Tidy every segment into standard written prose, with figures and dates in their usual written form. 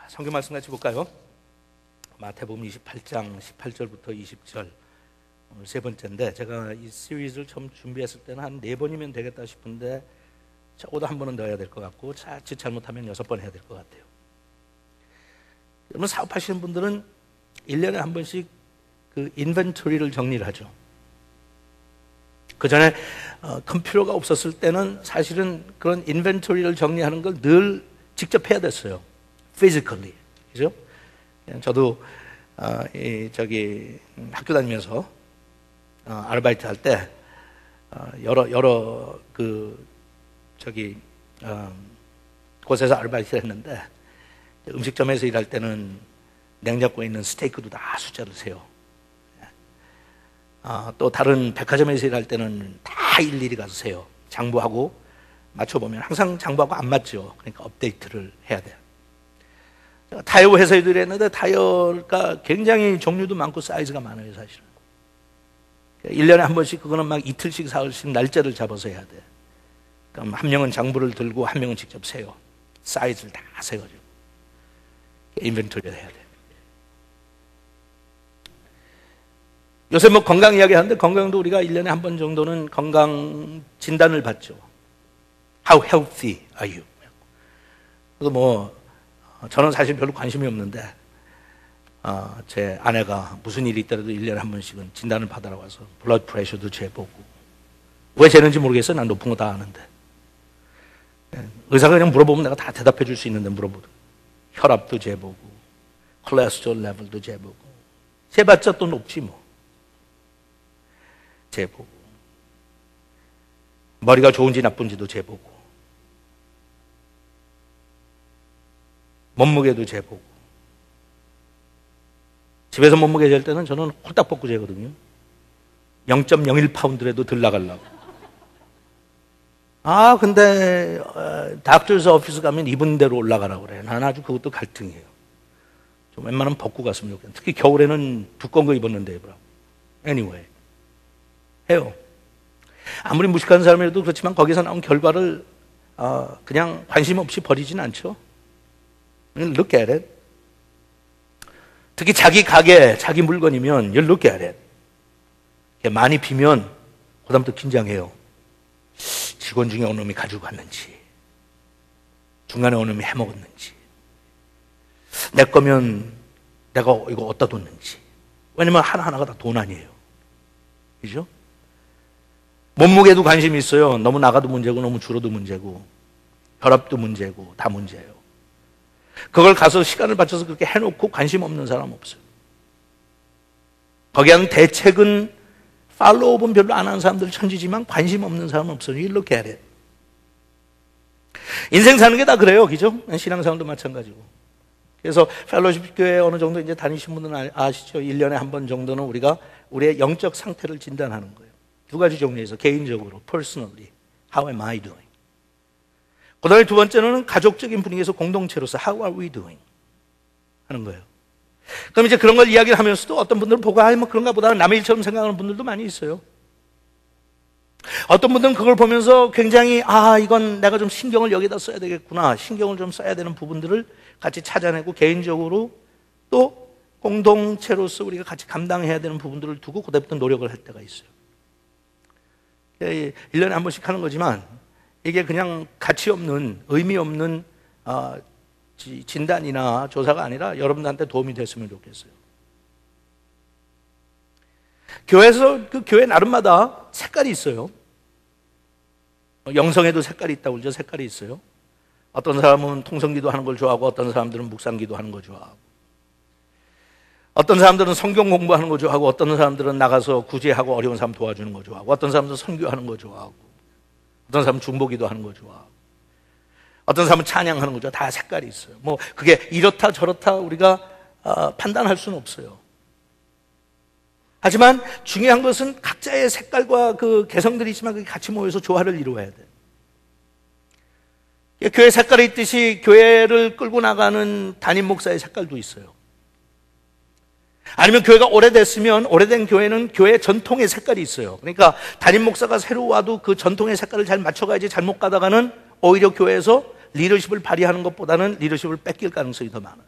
성경 말씀 같이 볼까요? 마태복음 28장 18절부터 20절 오늘 세 번째인데, 제가 이 시리즈를 처음 준비했을 때는 한 4번이면 되겠다 싶은데 적어도 한 번은 더 해야 될 것 같고, 자칫 잘못하면 6번 해야 될 것 같아요. 여러분, 사업하시는 분들은 1년에 한 번씩 그 인벤토리를 정리를 하죠. 그 전에 컴퓨터가 없었을 때는 사실은 그런 인벤토리를 정리하는 걸 늘 직접 해야 됐어요. physically. 그죠? 저도 학교 다니면서 아르바이트 할 때 여러 곳에서 아르바이트를 했는데, 음식점에서 일할 때는 냉장고에 있는 스테이크도 다 숫자를 세요. 또 다른 백화점에서 일할 때는 다 일일이 가서 세요. 장부하고 맞춰보면 항상 장부하고 안 맞죠. 그러니까 업데이트를 해야 돼요. 타이어 회사에도 일했는데 타이어가 굉장히 종류도 많고 사이즈가 많아요, 사실은. 1년에 한 번씩 그거는 막 이틀씩 사흘씩 날짜를 잡아서 해야 돼. 그럼 한 명은 장부를 들고 한 명은 직접 세요. 사이즈를 다 세가지고 인벤토리를 해야 돼. 요새 뭐 건강 이야기 하는데, 건강도 우리가 1년에 한 번 정도는 건강 진단을 받죠. How healthy are you? 그래서 저는 사실 별로 관심이 없는데, 제 아내가 무슨 일이 있더라도 1년에 한 번씩은 진단을 받으러 와서 블러드 프레셔도 재보고, 왜 재는지 모르겠어요. 난 높은 거 다 아는데. 의사가 그냥 물어보면 내가 다 대답해 줄 수 있는데 물어보고, 혈압도 재보고 콜레스테롤 레벨도 재보고, 재봤자 또 높지 뭐. 재보고, 머리가 좋은지 나쁜지도 재보고, 몸무게도 재보고. 집에서 몸무게 잴 때는 저는 홀딱 벗고 재거든요. 0.01파운드라도 덜 나가려고. 근데 닥터스 오피스 가면 입은 대로 올라가라고 그래. 난 아주 그것도 갈등이에요. 좀 웬만하면 벗고 갔으면 좋겠네. 특히 겨울에는 두꺼운 거 입었는데 입으라고. Anyway, 해요. 아무리 무식한 사람이라도 그렇지만 거기서 나온 결과를 그냥 관심 없이 버리진 않죠. Look at it. 특히 자기 가게, 자기 물건이면 you look at it. 많이 비면 그다음부터 긴장해요. 직원 중에 어느 놈이 가지고 갔는지, 중간에 어느 놈이 해먹었는지, 내 거면 내가 이거 어디다 뒀는지. 왜냐면 하나하나가 다 돈 아니에요. 그죠? 몸무게도 관심이 있어요. 너무 나가도 문제고 너무 줄어도 문제고, 혈압도 문제고, 다 문제예요. 그걸 가서 시간을 바쳐서 그렇게 해놓고 관심 없는 사람 없어요. 거기에 하는 대책은 팔로우업은 별로 안 하는 사람들 천지지만 관심 없는 사람은 없어요. 이렇게 해야 돼. 인생 사는 게 다 그래요. 그죠? 신앙생활도 마찬가지고. 그래서 펠로십 교회 어느 정도 이제 다니신 분들은 아시죠? 1년에 한 번 정도는 우리가 우리의 영적 상태를 진단하는 거예요. 두 가지 종류에서, 개인적으로, personally, how am I doing? 그 다음에 두 번째는 가족적인 분위기에서 공동체로서 how are we doing? 하는 거예요. 그럼 이제 그런 걸 이야기를 하면서도 어떤 분들은 보고 뭐 그런가 보다 남의 일처럼 생각하는 분들도 많이 있어요. 어떤 분들은 그걸 보면서 굉장히 이건 내가 좀 신경을 여기다 써야 되겠구나, 신경을 좀 써야 되는 부분들을 같이 찾아내고, 개인적으로 또 공동체로서 우리가 같이 감당해야 되는 부분들을 두고 그다음부터 노력을 할 때가 있어요. 1년에 한 번씩 하는 거지만 이게 그냥 가치 없는, 의미 없는 진단이나 조사가 아니라 여러분들한테 도움이 됐으면 좋겠어요. 교회에서 그 교회 나름마다 색깔이 있어요. 영성에도 색깔이 있다고 그러죠. 색깔이 있어요. 어떤 사람은 통성기도 하는 걸 좋아하고, 어떤 사람들은 묵상기도 하는 걸 좋아하고, 어떤 사람들은 성경 공부하는 거 좋아하고, 어떤 사람들은 나가서 구제하고 어려운 사람 도와주는 거 좋아하고, 어떤 사람들은 선교하는 거 좋아하고, 어떤 사람은 중보기도 하는 거 좋아하고, 어떤 사람은 찬양하는 거 좋아하고. 다 색깔이 있어요. 그게 이렇다 저렇다 우리가 판단할 수는 없어요. 하지만 중요한 것은 각자의 색깔과 그 개성들이 있지만 그게 같이 모여서 조화를 이루어야 돼. 교회 색깔이 있듯이 교회를 끌고 나가는 담임 목사의 색깔도 있어요. 아니면 교회가 오래됐으면 오래된 교회는 교회 전통의 색깔이 있어요. 그러니까 담임 목사가 새로 와도 그 전통의 색깔을 잘 맞춰가야지, 잘못 가다가는 오히려 교회에서 리더십을 발휘하는 것보다는 리더십을 뺏길 가능성이 더 많아요.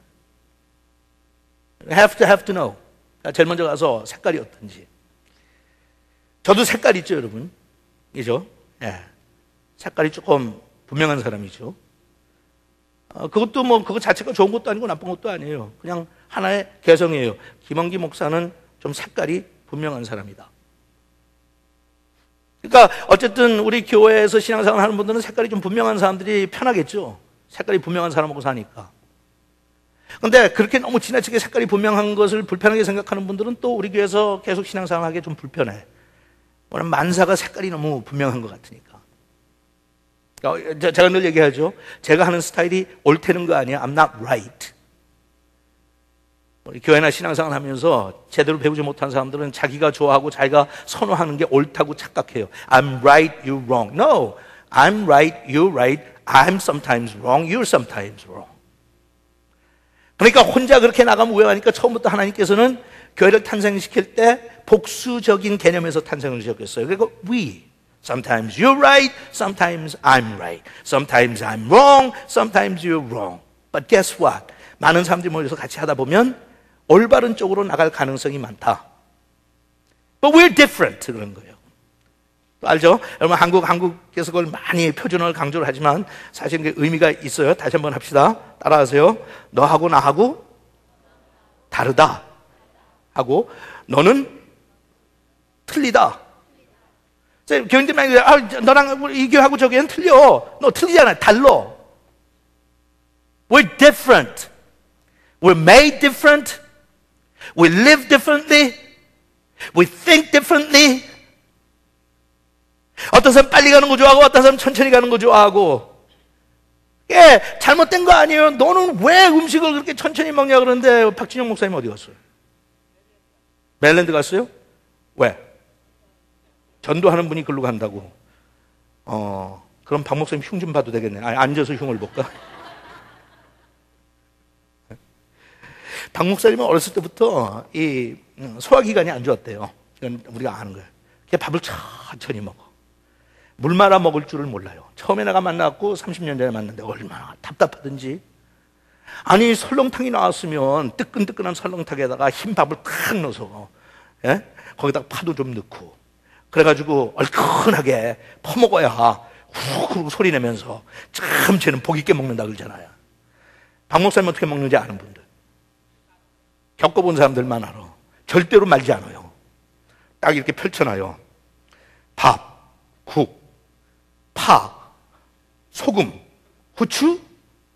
have to know. 제일 먼저 가서 색깔이 어떤지. 저도 색깔 있죠, 여러분. 이죠? 예. 색깔이 조금 분명한 사람이죠. 그것도 뭐 그거 자체가 좋은 것도 아니고 나쁜 것도 아니에요. 그냥 하나의 개성이에요. 김원기 목사는 좀 색깔이 분명한 사람이다. 그러니까 어쨌든 우리 교회에서 신앙생활 하는 분들은 색깔이 좀 분명한 사람들이 편하겠죠. 색깔이 분명한 사람하고 사니까. 근데 그렇게 너무 지나치게 색깔이 분명한 것을 불편하게 생각하는 분들은 또 우리 교회에서 계속 신앙생활 하기 좀 불편해. 왜냐면 만사가 색깔이 너무 분명한 것 같으니까. 제가 늘 얘기하죠. 제가 하는 스타일이 옳다는 거 아니에요. I'm not right. 우리 교회나 신앙생활 하면서 제대로 배우지 못한 사람들은 자기가 좋아하고 자기가 선호하는 게 옳다고 착각해요. I'm right, you're wrong. No, I'm right, you're right. I'm sometimes wrong, you're sometimes wrong. 그러니까 혼자 그렇게 나가면 우회하니까 처음부터 하나님께서는 교회를 탄생시킬 때 복수적인 개념에서 탄생을 시켰어요. 그리고 we. Sometimes you're right, sometimes I'm right. Sometimes I'm wrong, sometimes you're wrong. But guess what? 많은 사람들이 모여서 같이 하다 보면 올바른 쪽으로 나갈 가능성이 많다. But we're different. 그런 거예요. 알죠? 여러분 한국에서 그걸 많이 표준어를 강조를 하지만 사실 그게 의미가 있어요. 다시 한번 합시다. 따라하세요. 너하고 나하고 다르다 하고 너는 틀리다. 교인들 많이 너랑 이 교회하고 저기는 틀려. 너 틀리잖아. 달라. We're different. We're made different. We live differently. We think differently. 어떤 사람 빨리 가는 거 좋아하고 어떤 사람 천천히 가는 거 좋아하고. 예, 잘못된 거 아니에요. 너는 왜 음식을 그렇게 천천히 먹냐 그러는데 박진영 목사님 어디 갔어요? 메릴랜드 갔어요? 왜? 전도하는 분이 글로 간다고. 그럼 박 목사님 흉 좀 봐도 되겠네. 앉아서 흉을 볼까? 박 목사님은 어렸을 때부터 이 소화기관이 안 좋았대요. 이건 우리가 아는 거예요. 그냥 밥을 천천히 먹어. 물 말아 먹을 줄을 몰라요. 처음에 내가 만났고 30년 전에 만났는데 얼마나 답답하든지. 아니 설렁탕이 나왔으면 뜨끈뜨끈한 설렁탕에다가 흰 밥을 탁 넣어서 예? 거기다가 파도 좀 넣고 그래가지고 얼큰하게 퍼먹어야 훅 소리 내면서 참 쟤는 복 있게 먹는다 그러잖아요. 박 목사님 어떻게 먹는지 아는 분들 겪어본 사람들만 알아. 절대로 말지 않아요. 딱 이렇게 펼쳐놔요. 밥, 국, 파, 소금, 후추,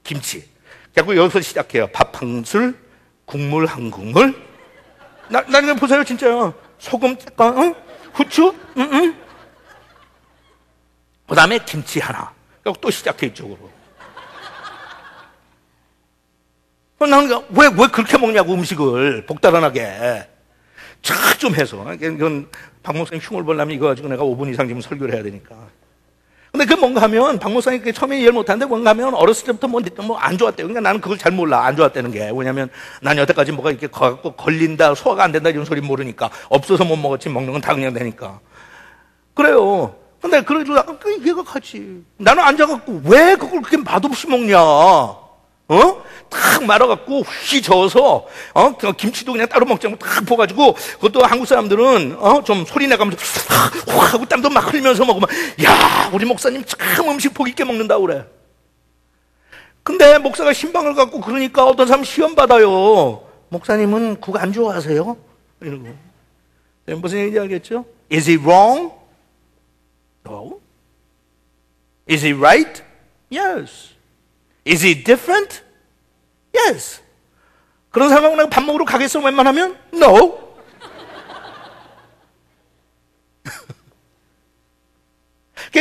김치. 그리고 여기서 시작해요. 밥 한 술, 국물 한 국물. 나중에 보세요 진짜요. 소금 약간 후추, 그 다음에 김치 하나. 그리고 또 시작해 이쪽으로. 나는 왜 그렇게 먹냐고 음식을 복달아나게 착 좀 해서. 이건 박 목사님 흉을 보려면 이거 가지고 내가 5분 이상 지금 설교를 해야 되니까. 근데 그 뭔가 하면 박 목사님 처음에 이해를 못하는데 뭔가 하면 어렸을 때부터 뭐 안 좋았대요. 그러니까 나는 그걸 잘 몰라. 안 좋았다는 게. 왜냐면 난 여태까지 뭐가 이렇게 걸린다, 소화가 안 된다 이런 소리 모르니까. 없어서 못 먹었지 먹는 건 다 그냥 되니까. 그래요. 근데 그래도 이해가 가지. 나는 앉아갖고 왜 그걸 그렇게 맛없이 먹냐. 탁 말아갖고 휘 저어서 김치도 그냥 따로 먹지 않고 탁 부어가지고 그것도 한국 사람들은 좀 소리 내가면서 확 하고 땀도 막 흘리면서 먹으면 야 우리 목사님 참 음식 복 있게 먹는다고 그래. 근데 목사가 신방을 갖고 그러니까 어떤 사람 시험 받아요. 목사님은 국 안 좋아하세요? 이러고. 무슨 얘기인지 알겠죠? Is he wrong? No. Is he right? Yes. Is he different? Yes. 그런 사람하고 내가 밥 먹으러 가겠어? 웬만하면? No.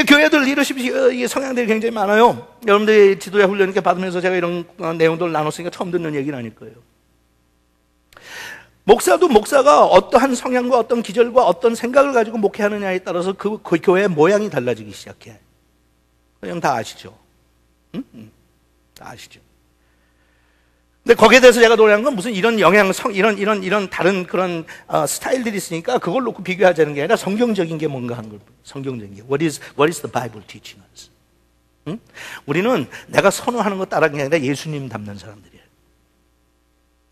교회들 리더십 성향들이 굉장히 많아요. 여러분들이 지도자 훈련 이렇게 받으면서 제가 이런 내용들을 나눴으니까 처음 듣는 얘기는 아닐 거예요. 목사가 어떠한 성향과 어떤 기절과 어떤 생각을 가지고 목회하느냐에 따라서 그 교회의 모양이 달라지기 시작해. 그냥 다 아시죠? 다 아시죠? 근데 거기에 대해서 제가 노래한 건 무슨 이런 영향성, 이런 다른 그런 스타일들이 있으니까 그걸 놓고 비교하자는 게 아니라 성경적인 게 뭔가 하는 걸. 성경적인 게. What is the Bible teaching us? 응? 우리는 내가 선호하는 거 따라가는 게 아니라 예수님 닮는 사람들이에요.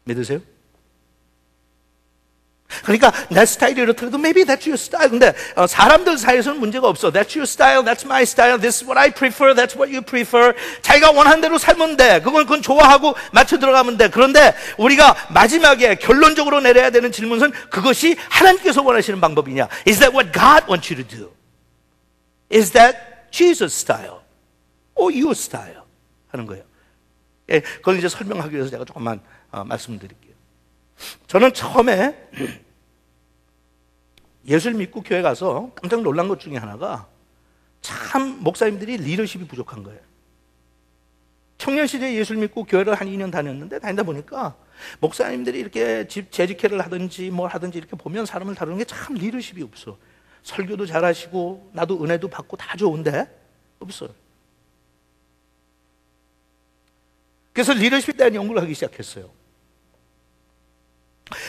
믿으세요? 그러니까 내 스타일이 이렇더라도 maybe that's your style. 근데 사람들 사이에서는 문제가 없어. That's your style, that's my style, this is what I prefer, that's what you prefer. 자기가 원하는 대로 살면 돼. 그건 좋아하고 맞춰 들어가면 돼. 그런데 우리가 마지막에 결론적으로 내려야 되는 질문은 그것이 하나님께서 원하시는 방법이냐? Is that what God wants you to do? Is that Jesus style? Or your style? 하는 거예요. 예, 그걸 이제 설명하기 위해서 제가 조금만 말씀드릴게요. 저는 처음에 예수를 믿고 교회 가서 깜짝 놀란 것 중에 하나가 참 목사님들이 리더십이 부족한 거예요. 청년 시절에 예수를 믿고 교회를 한 2년 다녔는데 다니다 보니까 목사님들이 이렇게 집 재직회를 하든지 뭘 하든지 이렇게 보면 사람을 다루는 게 참 리더십이 없어. 설교도 잘하시고 나도 은혜도 받고 다 좋은데 없어요. 그래서 리더십에 대한 연구를 하기 시작했어요.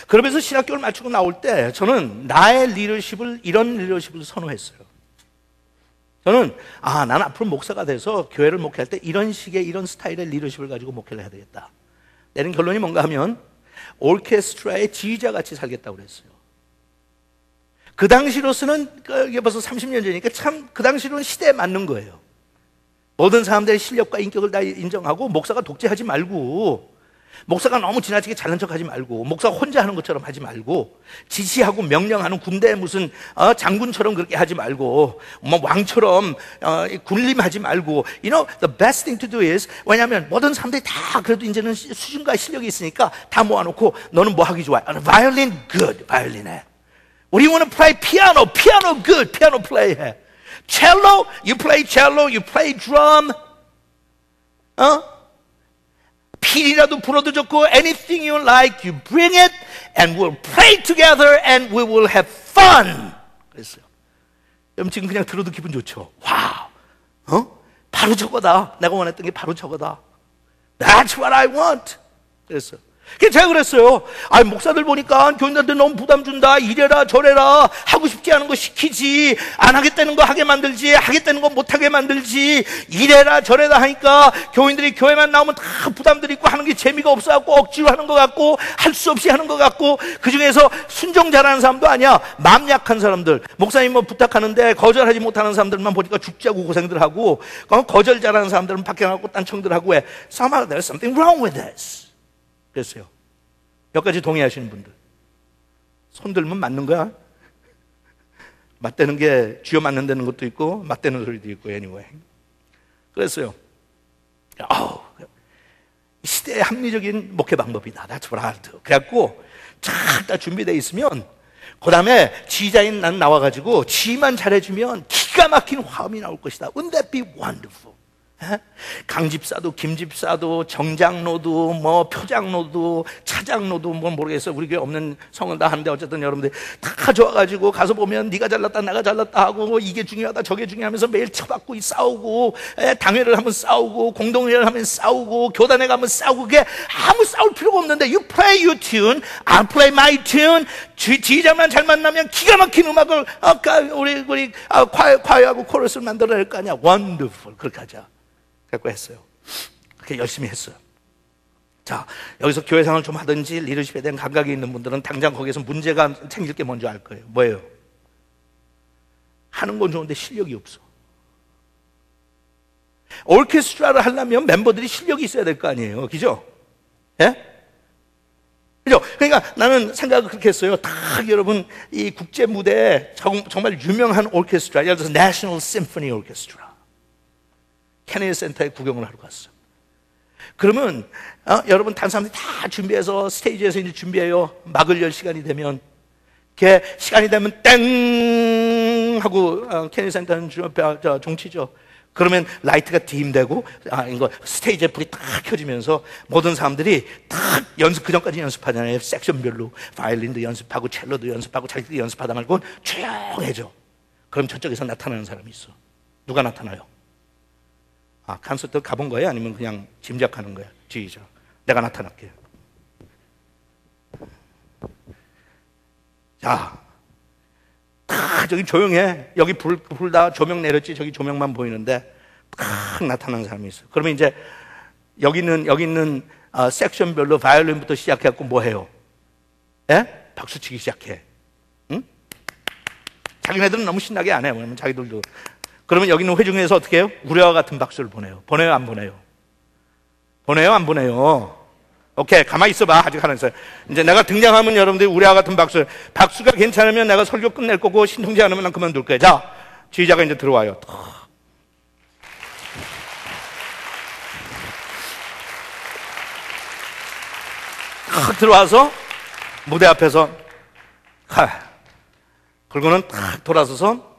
그러면서 신학교를 마치고 나올 때 저는 나의 리더십을 이런 리더십을 선호했어요. 저는 나는 앞으로 목사가 돼서 교회를 목회할 때 이런 식의 이런 스타일의 리더십을 가지고 목회를 해야 되겠다. 내린 결론이 뭔가 하면 오케스트라의 지휘자같이 살겠다고 그랬어요. 그 당시로서는 이게 벌써 30년 전이니까 참 그 당시로는 시대에 맞는 거예요. 모든 사람들의 실력과 인격을 다 인정하고 목사가 독재하지 말고 목사가 너무 지나치게 잘난 척하지 말고 목사가 혼자 하는 것처럼 하지 말고 지시하고 명령하는 군대의 무슨 장군처럼 그렇게 하지 말고 뭐 왕처럼 군림하지 말고 You know, the best thing to do is 왜냐하면 모든 사람들이 다 그래도 이제는 수준과 실력이 있으니까 다 모아놓고 너는 뭐 하기 좋아? Violin good, violin 해. 우리 wanna play piano, piano good, piano play 해. Cello, you play cello, you play drum. 필이라도 불어도 좋고 anything you like, you bring it and we'll play together and we will have fun. 그랬어요. 여러분 지금 그냥 들어도 기분 좋죠? 와우, 바로 저거다. 내가 원했던 게 바로 저거다. That's what I want. 그랬어요. 제가 그랬어요. 목사들 보니까 교인들한테 너무 부담 준다. 이래라 저래라. 하고 싶지 않은 거 시키지. 안 하겠다는 거 하게 만들지. 하겠다는 거 못 하게 만들지. 이래라 저래라 하니까 교인들이 교회만 나오면 다 부담들 있고 하는 게 재미가 없어갖고 억지로 하는 것 같고 할 수 없이 하는 것 같고 그중에서 순종 잘하는 사람도 아니야. 마음 약한 사람들. 목사님 뭐 부탁하는데 거절하지 못하는 사람들만 보니까 죽자고 고생들 하고 거절 잘하는 사람들은 밖에 나가고 딴청들 하고 해. Somehow there's something wrong with this. 그랬어요. 몇 가지 동의하시는 분들 손 들면 맞는 거야. 맞대는 게 쥐어 맞는다는 것도 있고 맞대는 소리도 있고 anyway. 그랬어요. 시대의 합리적인 목회 방법이다. That's what I'll do. 그래갖고 다 준비되어 있으면 그 다음에 지휘자인 난 나와가지고 지휘만 잘해주면 기가 막힌 화음이 나올 것이다. Wouldn't that be wonderful? 강집사도 김집사도 정장로도 뭐 표장로도 차장로도 뭐 모르겠어요. 우리 교회 없는 성은 다 하는데 어쨌든 여러분들 다 좋아가지고 가서 보면 네가 잘났다 내가 잘났다 하고 이게 중요하다 저게 중요하면서 매일 쳐받고 싸우고 당회를 하면 싸우고 공동회를 하면 싸우고 교단에 가면 싸우고 그게 아무 싸울 필요가 없는데 You play your tune, I'll play my tune. 지휘자만 잘 만나면 기가 막힌 음악을 우리 과외하고 코러스를 만들어낼 거 아니야. Wonderful. 그렇게 하자. 갖고 했어요. 그렇게 열심히 했어요. 자, 여기서 교회생활을 좀 하든지 리더십에 대한 감각이 있는 분들은 당장 거기에서 문제가 생길 게 먼저 알 거예요. 뭐예요? 하는 건 좋은데 실력이 없어. 오케스트라를 하려면 멤버들이 실력이 있어야 될 거 아니에요. 그죠? 예? 그죠? 그러니까 나는 생각을 그렇게 했어요. 다 여러분 이 국제 무대에 정말 유명한 오케스트라, 예를 들어서 National Symphony Orchestra 케네디 센터에 구경을 하러 갔어. 그러면 여러분 다른 사람들이 다 준비해서 스테이지에서 이제 준비해요. 막을 열 시간이 되면 시간이 되면 땡 하고 케네디 센터는 종치죠. 그러면 라이트가 딤되고 이거 스테이지에 불이 딱 켜지면서 모든 사람들이 딱 연습 그 전까지 연습하잖아요. 섹션별로 바이올린도 연습하고 첼로도 연습하고 자기들이 연습하다 말고 조용해져. 그럼 저쪽에서 나타나는 사람이 있어. 누가 나타나요? 콘서트 가본 거예요? 아니면 그냥 짐작하는 거예요? 지휘자. 내가 나타날게요. 자, 다 저기 조용해. 여기 불 다 조명 내렸지. 저기 조명만 보이는데 딱 나타나는 사람이 있어요. 그러면 이제 여기 있는 섹션별로 바이올린부터 시작해갖고 뭐 해요? 예? 박수치기 시작해. 응? 자기네들은 너무 신나게 안 해요. 왜냐면 자기들도. 그러면 여기 있는 회중에서 어떻게 해요? 우리와 같은 박수를 보내요. 보내요, 안 보내요? 보내요, 안 보내요? 오케이, 가만히 있어봐. 아직 하나 있어요. 이제 내가 등장하면 여러분들이 우리와 같은 박수가 괜찮으면 내가 설교 끝낼 거고, 신통치 않으면 난 그만둘 거예요. 자, 지휘자가 이제 들어와요. 탁 들어와서 무대 앞에서 그리고는 탁 돌아서서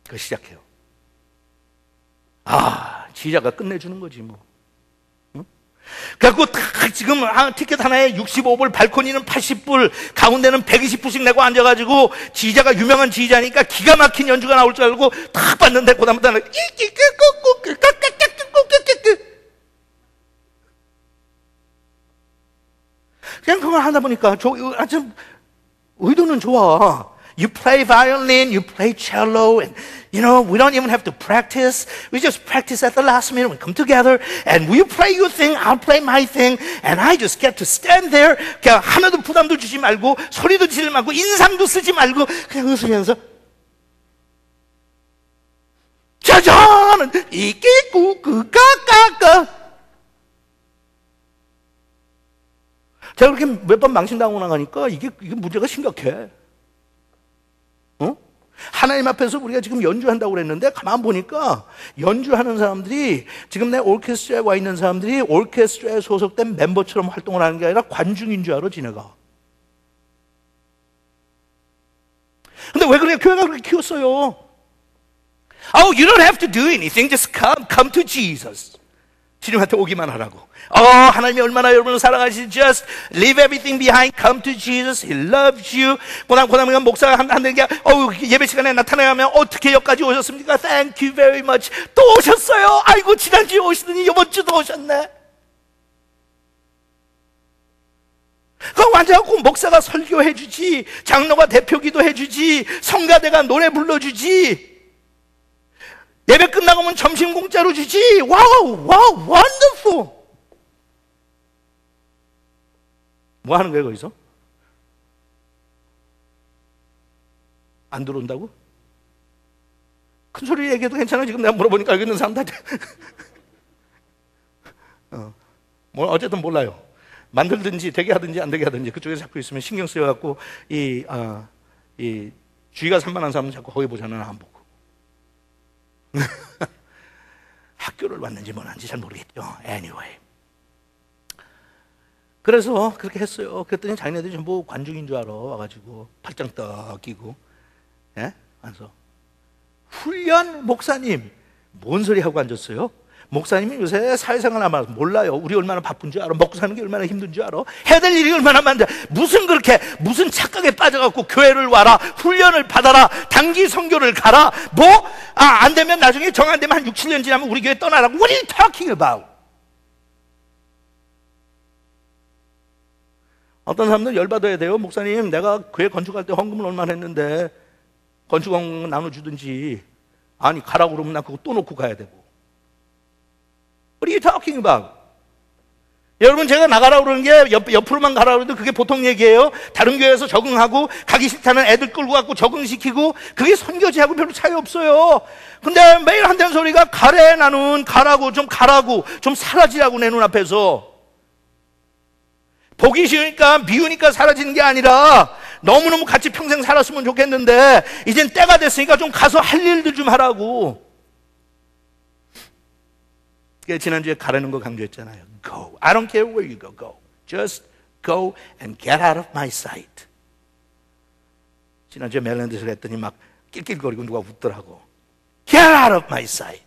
그 시작해요. 지휘자가 끝내주는 거지 뭐. 응? 그래갖고 딱 지금 티켓 하나에 65불, 발코니는 80불, 가운데는 120불씩 내고 앉아가지고 지휘자가 유명한 지휘자니까 기가 막힌 연주가 나올 줄 알고 딱 봤는데 그다음부터 그냥 그걸 하다 보니까 좀 의도는 좋아. You play violin, you play cello, and you know, we don't even have to practice. We just practice at the last minute. We come together, and you play your thing, I'll play my thing, and I just get to stand there. 그냥 하나도 부담도 주지 말고, 소리도 지르지 말고, 인상도 쓰지 말고, 그냥 웃으면서. 짜잔! 이끼꾸꾸까까까. 제가 그렇게 몇 번 망신당하고 나가니까 이게 문제가 심각해. 하나님 앞에서 우리가 지금 연주한다고 그랬는데 가만 보니까 연주하는 사람들이 지금 내 오케스트라에 와 있는 사람들이 오케스트라에 소속된 멤버처럼 활동을 하는 게 아니라 관중인 줄 알아 지네가. 근데 왜 그래? 교회가 그렇게 키웠어요. Oh, you don't have to do anything. Just come to Jesus. 주님한테 오기만 하라고. 하나님이 얼마나 여러분을 사랑하시지. Just leave everything behind. Come to Jesus. He loves you. 고난고난 목사가 한다는 게 예배 시간에 나타나면 어떻게 여기까지 오셨습니까? Thank you very much. 또 오셨어요. 아이고 지난주에 오시더니 이번 주도 오셨네. 그럼 앉아갖고 목사가 설교해 주지, 장로가 대표 기도해 주지, 성가대가 노래 불러주지, 예배 끝나고 오면 점심 공짜로 주지. 와우, wonderful. 뭐 하는 거예요, 거기서? 안 들어온다고? 큰 소리 얘기해도 괜찮아. 지금 내가 물어보니까 여기 있는 사람들한테. 어쨌든 몰라요. 만들든지 되게 하든지 안 되게 하든지 그쪽에 자꾸 있으면 신경 쓰여갖고 이 주의가 산만한 사람은 자꾸 거기 보잖아요. 안 보고. 학교를 왔는지 뭐는지 잘 모르겠죠. Anyway. 그래서 그렇게 했어요. 그랬더니 자기네들이 전부 관중인 줄 알아. 와가지고 팔짱 딱 끼고. 예? 앉아서 훈련 목사님. 뭔 소리 하고 앉았어요? 목사님이 요새 사회생활 아마 몰라요. 우리 얼마나 바쁜 줄 알아? 먹고 사는 게 얼마나 힘든 줄 알아? 해야 될 일이 얼마나 많은데 무슨 착각에 빠져갖고 교회를 와라, 훈련을 받아라, 단기 선교를 가라. 안 되면 나중에 정 안 되면 한 6, 7년 지나면 우리 교회 떠나라고. What are you talking about? 어떤 사람들 열받아야 돼요. 목사님, 내가 교회 건축할 때 헌금을 얼마나 했는데 건축원 나눠주든지. 아니 가라고 그러면 나 그거 또 놓고 가야 되고. What are you talking about? 여러분, 제가 나가라고 그러는 게 옆으로만 가라고 그래도 그게 보통 얘기예요. 다른 교회에서 적응하고 가기 싫다는 애들 끌고 갖고 적응시키고 그게 선교지하고 별로 차이 없어요. 근데 매일 한다는 소리가 가래, 나는 가라고, 좀 사라지라고 내 눈앞에서. 보기 싫으니까 미우니까 사라지는 게 아니라 너무너무 같이 평생 살았으면 좋겠는데 이젠 때가 됐으니까 좀 가서 할 일들 좀 하라고. 지난주에 가라는 거 강조했잖아요. Go. I don't care where you go. Go. Just go and get out of my sight. 지난주에 멜랜드를 했더니 막 낄낄거리고 누가 웃더라고. Get out of my sight.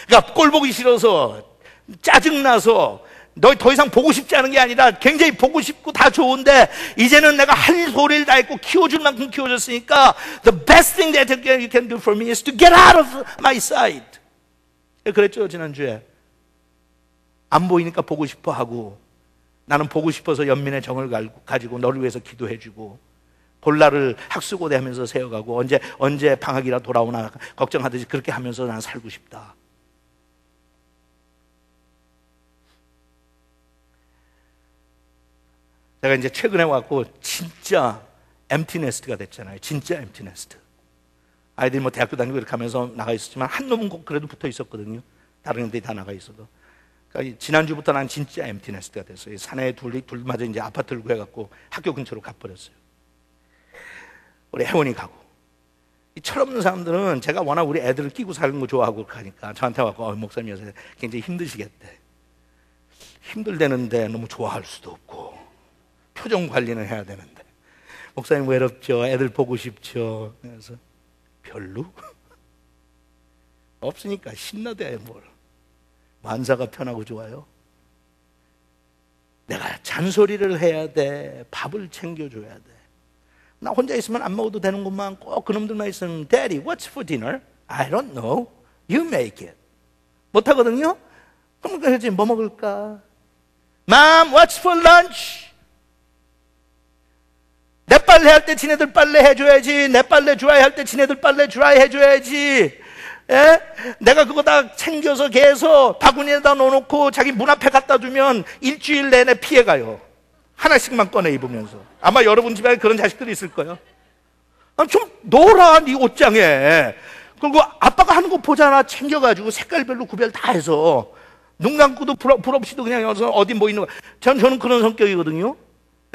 그러니까 꼴 보기 싫어서 짜증나서 너 더 이상 보고 싶지 않은 게 아니라 굉장히 보고 싶고 다 좋은데 이제는 내가 할 소리를 다 했고 키워줄 만큼 키워줬으니까 The best thing that you can do for me is to get out of my sight. 그랬죠, 지난주에. 안 보이니까 보고 싶어 하고 나는 보고 싶어서 연민의 정을 가지고 너를 위해서 기도해주고 볼날을 학수고대 하면서 세워가고 언제 방학이라 돌아오나 걱정하듯이 그렇게 하면서 난 살고 싶다. 제가 이제 최근에 와갖고 진짜 엠티 네스트가 됐잖아요. 진짜 엠티 네스트. 아이들이 뭐 대학교 다니고 이렇게 하면서 나가 있었지만 한 놈은 꼭 그래도 붙어 있었거든요. 다른 애들이 다 나가 있어도. 그러니까 지난주부터 난 진짜 엠티 네스트가 됐어요. 사내에 둘마저 이제 아파트를 구해갖고 학교 근처로 가버렸어요. 우리 혜원이 가고. 이 철없는 사람들은 제가 워낙 우리 애들을 끼고 사는 거 좋아하고 그러니까 저한테 와서 목사님 요새 굉장히 힘드시겠대. 힘들대는데 너무 좋아할 수도 없고 표정 관리는 해야 되는데 목사님 외롭죠? 애들 보고 싶죠? 그래서 별로? 없으니까 신나대 뭘. 만사가 편하고 좋아요? 내가 잔소리를 해야 돼. 밥을 챙겨줘야 돼. 나 혼자 있으면 안 먹어도 되는 것만 꼭 그놈들만 있으면 Daddy, what's for dinner? I don't know. You make it. 못하거든요? 그럼 그러지 뭐 먹을까? Mom, what's for lunch? 내 빨래 할 때 지네들 빨래 해줘야지. 내 빨래 드라이 할 때 지네들 빨래 드라이 해줘야지. 예? 내가 그거 다 챙겨서 개서 바구니에다 넣어놓고 자기 문 앞에 갖다 두면 일주일 내내 피해가요. 하나씩만 꺼내 입으면서. 아마 여러분 집에 그런 자식들이 있을 거예요. 좀 넣어라 네 옷장에. 그리고 아빠가 하는 거 보잖아. 챙겨가지고 색깔별로 구별 다 해서 눈 감고도 불 없이도 그냥 여기서 어디 뭐 있는 거. 저는 그런 성격이거든요.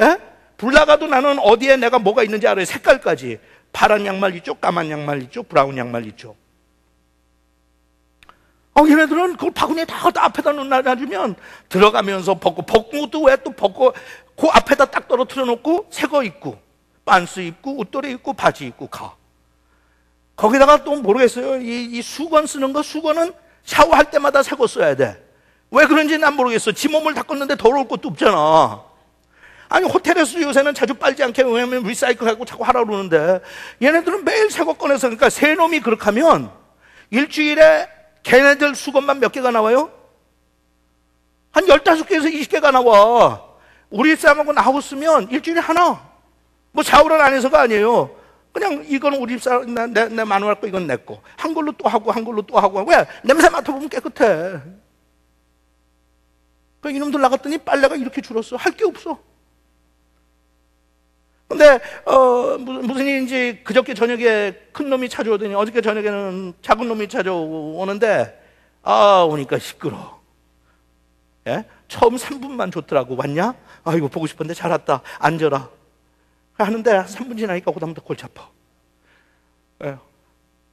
예? 불 나가도 나는 어디에 내가 뭐가 있는지 알아요. 색깔까지. 파란 양말 이쪽, 까만 양말 이쪽, 브라운 양말 이쪽. 얘네들은 그걸 바구니에 다 앞에다 놔주면 들어가면서 벗고 것도 왜 또 벗고 그 앞에다 딱 떨어뜨려 놓고 새 거 입고 반스 입고 옷도리 입고 바지 입고 가. 거기다가 또 모르겠어요. 이 수건 쓰는 거, 수건은 샤워할 때마다 새 거 써야 돼. 왜 그런지 난 모르겠어. 지 몸을 닦았는데 더러울 것도 없잖아. 아니 호텔에서 요새는 자주 빨지 않게 왜냐면 리사이클하고 자꾸 하라고 그러는데 얘네들은 매일 새 거 꺼내서 그러니까 새 놈이 그렇게 하면 일주일에 걔네들 수건만 몇 개가 나와요? 한 15개에서 20개가 나와. 우리 사람하고 나왔으면 일주일에 하나. 뭐 샤워를 안 해서가 아니에요. 그냥 이건 우리 사람 내 마누할 거 이건 내 거. 한 걸로 또 하고 한 걸로 또 하고. 왜? 냄새 맡아보면 깨끗해. 그 이놈들 나갔더니 빨래가 이렇게 줄었어. 할 게 없어. 근데 무슨 일인지 그저께 저녁에 큰 놈이 찾아오더니 어저께 저녁에는 작은 놈이 찾아오는데 오니까 시끄러워. 예? 처음 3분만 줬더라고. 왔냐? 이거 보고 싶은데 잘 왔다. 앉아라. 하는데 3분 지나니까 그다음부터 골치 아파. 예.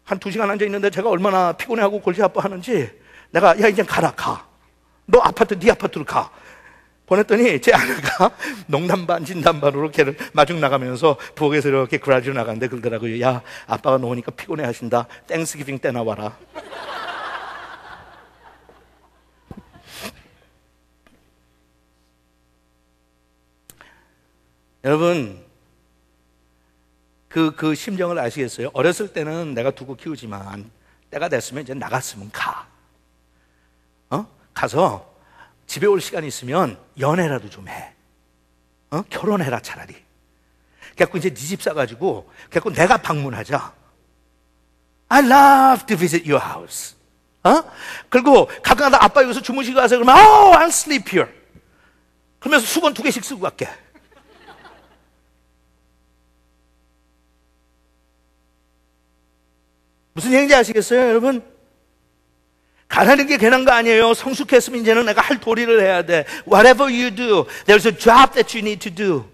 한 2시간 앉아있는데 제가 얼마나 피곤해하고 골치 아파하는지 내가 야 이제 가라 가. 너 네 아파트로 가. 보냈더니 제 아내가 농담 반 진담 반으로 걔를 마중 나가면서 부엌에서 이렇게 그라지로 나가는데 그러더라고요. 야 아빠가 놓으니까 피곤해 하신다. 땡스기빙 때나 와라. 여러분 그 심정을 아시겠어요? 어렸을 때는 내가 두고 키우지만 때가 됐으면 이제 나갔으면 가. 가서 집에 올 시간이 있으면 연애라도 좀 해. 결혼해라 차라리. 그래갖고 이제 네 집 사가지고 그래갖고 내가 방문하자. I love to visit your house. 그리고 가끔가다 아빠 여기서 주무시고 가세요. 그러면 I'll sleep here. 그러면서 수건 2개씩 쓰고 갈게. 무슨 얘기인지 아시겠어요 여러분? 가라는 게 괜한 거 아니에요. 성숙했으면 이제는 내가 할 도리를 해야 돼. Whatever you do, there's a job that you need to do.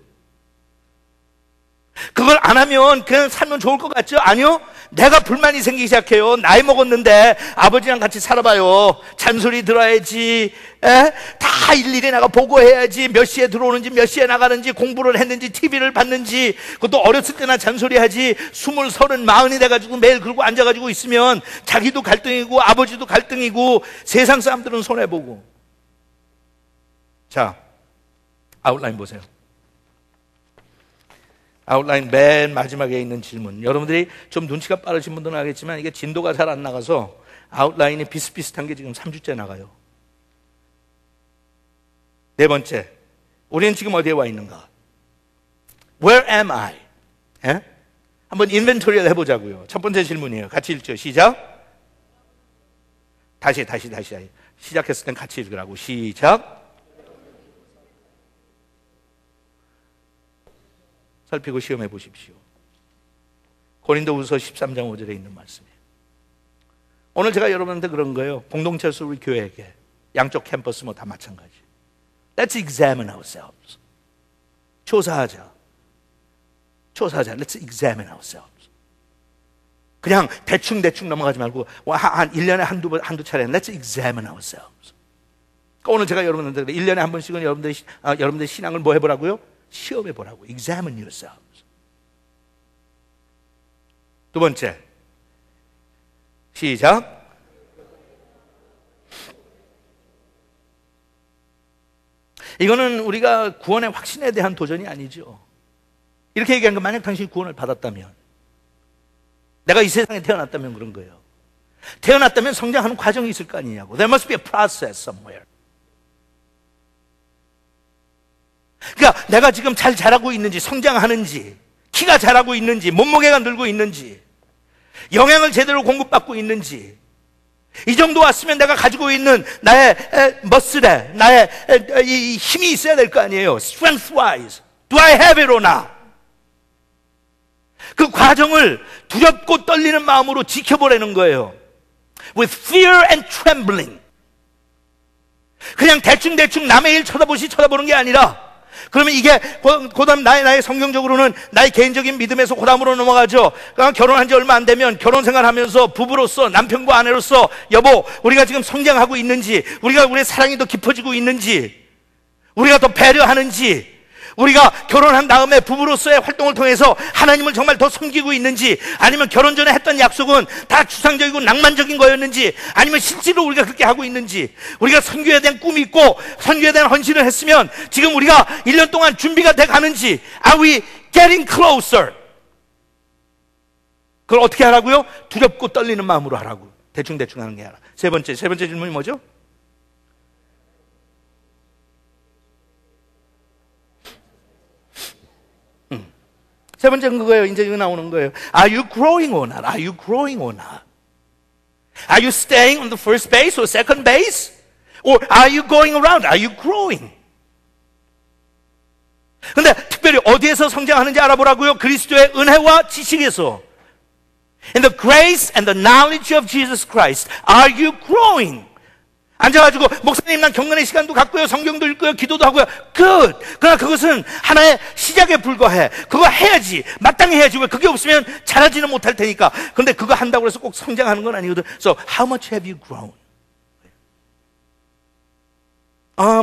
그걸 안 하면 그냥 살면 좋을 것 같죠? 아니요. 내가 불만이 생기기 시작해요. 나이 먹었는데 아버지랑 같이 살아봐요. 잔소리 들어야지. 다 일일이 내가 보고해야지. 몇 시에 들어오는지 몇 시에 나가는지 공부를 했는지 TV를 봤는지. 그것도 어렸을 때나 잔소리하지. 20, 30, 40이 돼가지고 매일 그러고 앉아가지고 있으면 자기도 갈등이고 아버지도 갈등이고 세상 사람들은 손해보고. 자, 아웃라인 보세요. 아웃라인 맨 마지막에 있는 질문. 여러분들이 좀 눈치가 빠르신 분들은 알겠지만 이게 진도가 잘 안 나가서 아웃라인이 비슷비슷한 게 지금 3주째 나가요. 네 번째, 우리는 지금 어디에 와 있는가? Where am I? 예? 한번 인벤토리를 해보자고요. 첫 번째 질문이에요. 같이 읽죠. 시작. 다시. 시작했을 땐 같이 읽으라고. 시작. 살피고 시험해 보십시오. 고린도후서 13장 5절에 있는 말씀이에요. 오늘 제가 여러분한테 그런 거예요. 공동체에서 우리 교회에게 양쪽 캠퍼스 뭐 다 마찬가지. Let's examine ourselves. 조사하자. Let's examine ourselves. 그냥 대충 넘어가지 말고 한 1년에 한두 차례 Let's examine ourselves. 그러니까 오늘 제가 여러분한테 1년에 한 번씩은 여러분들 신앙을 뭐 해보라고요? 시험해 보라고. Examine yourselves. 두 번째. 시작. 이거는 우리가 구원의 확신에 대한 도전이 아니죠. 이렇게 얘기한 건 만약 당신이 구원을 받았다면, 내가 이 세상에 태어났다면 그런 거예요. 태어났다면 성장하는 과정이 있을 거 아니냐고. There must be a process somewhere. 그러니까 내가 지금 잘 자라고 있는지, 성장하는지, 키가 자라고 있는지, 몸무게가 늘고 있는지, 영양을 제대로 공급받고 있는지, 이 정도 왔으면 내가 가지고 있는 나의 머슬에, 나의 이 힘이 있어야 될 거 아니에요. Strength wise. Do I have it or not? 그 과정을 두렵고 떨리는 마음으로 지켜보라는 거예요. With fear and trembling. 그냥 대충 남의 일 쳐다보는 게 아니라, 그러면 이게 그다음 나의 성경적으로는 나의 개인적인 믿음에서 그다음으로 넘어가죠. 그러니까 결혼한 지 얼마 안 되면 결혼 생활하면서 부부로서, 남편과 아내로서, 여보 우리가 지금 성장하고 있는지, 우리의 사랑이 더 깊어지고 있는지, 우리가 더 배려하는지, 우리가 결혼한 다음에 부부로서의 활동을 통해서 하나님을 정말 더 섬기고 있는지, 아니면 결혼 전에 했던 약속은 다 추상적이고 낭만적인 거였는지, 아니면 실제로 우리가 그렇게 하고 있는지, 우리가 선교에 대한 꿈이 있고 선교에 대한 헌신을 했으면 지금 우리가 1년 동안 준비가 돼 가는지, Are we getting closer? 그걸 어떻게 하라고요? 두렵고 떨리는 마음으로 하라고. 대충 하는 게 아니라. 세 번째 질문이 뭐죠? 세 번째는 그거예요. 이제 이거 나오는 거예요. Are you growing or not? Are you growing or not? Are you staying on the first base or second base? Or are you going around? Are you growing? 근데 특별히 어디에서 성장하는지 알아보라고요? 그리스도의 은혜와 지식에서. In the grace and the knowledge of Jesus Christ, are you growing? 앉아가지고 목사님 난 경건의 시간도 갖고요, 성경도 읽고요, 기도도 하고요. Good. 그러나 그것은 하나의 시작에 불과해. 그거 해야지, 마땅히 해야지. 왜 그게 없으면 잘하지는 못할 테니까. 근데 그거 한다고 해서 꼭 성장하는 건 아니거든. So how much have you grown?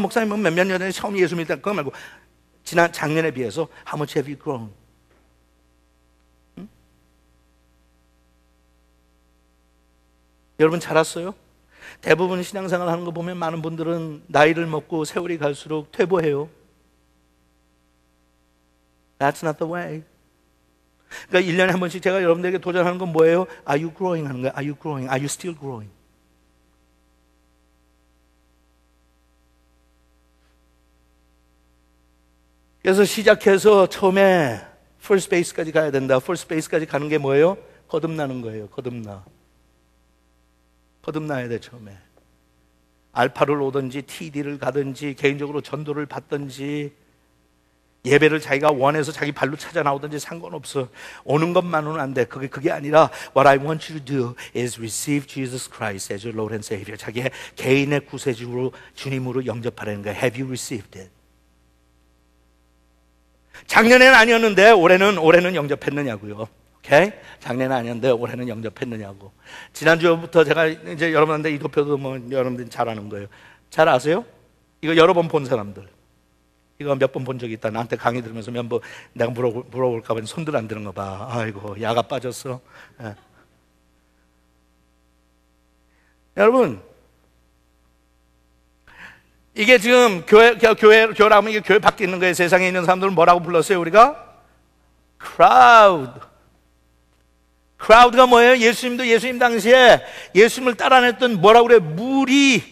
목사님은 몇 년 전에 처음 예수 믿을 때 그거 말고 작년에 비해서 how much have you grown? 여러분 자랐어요? 대부분 신앙생활 하는 거 보면 많은 분들은 나이를 먹고 세월이 갈수록 퇴보해요. That's not the way. 그러니까 1년에 한 번씩 제가 여러분들에게 도전하는 건 뭐예요? Are you growing? 하는 거예요. Are you growing? Are you still growing? 그래서 시작해서 처음에 first base까지 가야 된다. first base까지 가는 게 뭐예요? 거듭나는 거예요. 거듭나야 돼. 처음에 알파를 오든지 TD를 가든지 개인적으로 전도를 받든지 예배를 자기가 원해서 자기 발로 찾아 나오든지 상관없어. 오는 것만으로는 안 돼. 그게 아니라 What I want you to do is receive Jesus Christ as your Lord and Savior. 자기의 개인의 구세주로 주님으로 영접하라는 거야. Have you received it? 작년에는 아니었는데 올해는 영접했느냐고요. 오케이? 작년은 아니었는데 올해는 영접했느냐고. 지난주부터 제가 이제 여러분한테 이 도표도 뭐 여러분들이 잘 아는 거예요. 잘 아세요? 이거 여러 번 본 사람들. 이거 몇 번 본 적이 있다. 나한테 강의 들으면서 내가 물어볼까 봐 손들 안 드는 거 봐. 아이고, 야가 빠졌어. 예. 여러분, 이게 지금 교회라면 이게 교회 밖에 있는 거예요. 세상에 있는 사람들은 뭐라고 불렀어요, 우리가? 크라우드가 뭐예요? 예수님도 예수님 당시에 예수님을 따라냈던 뭐라고 그래요? 무리,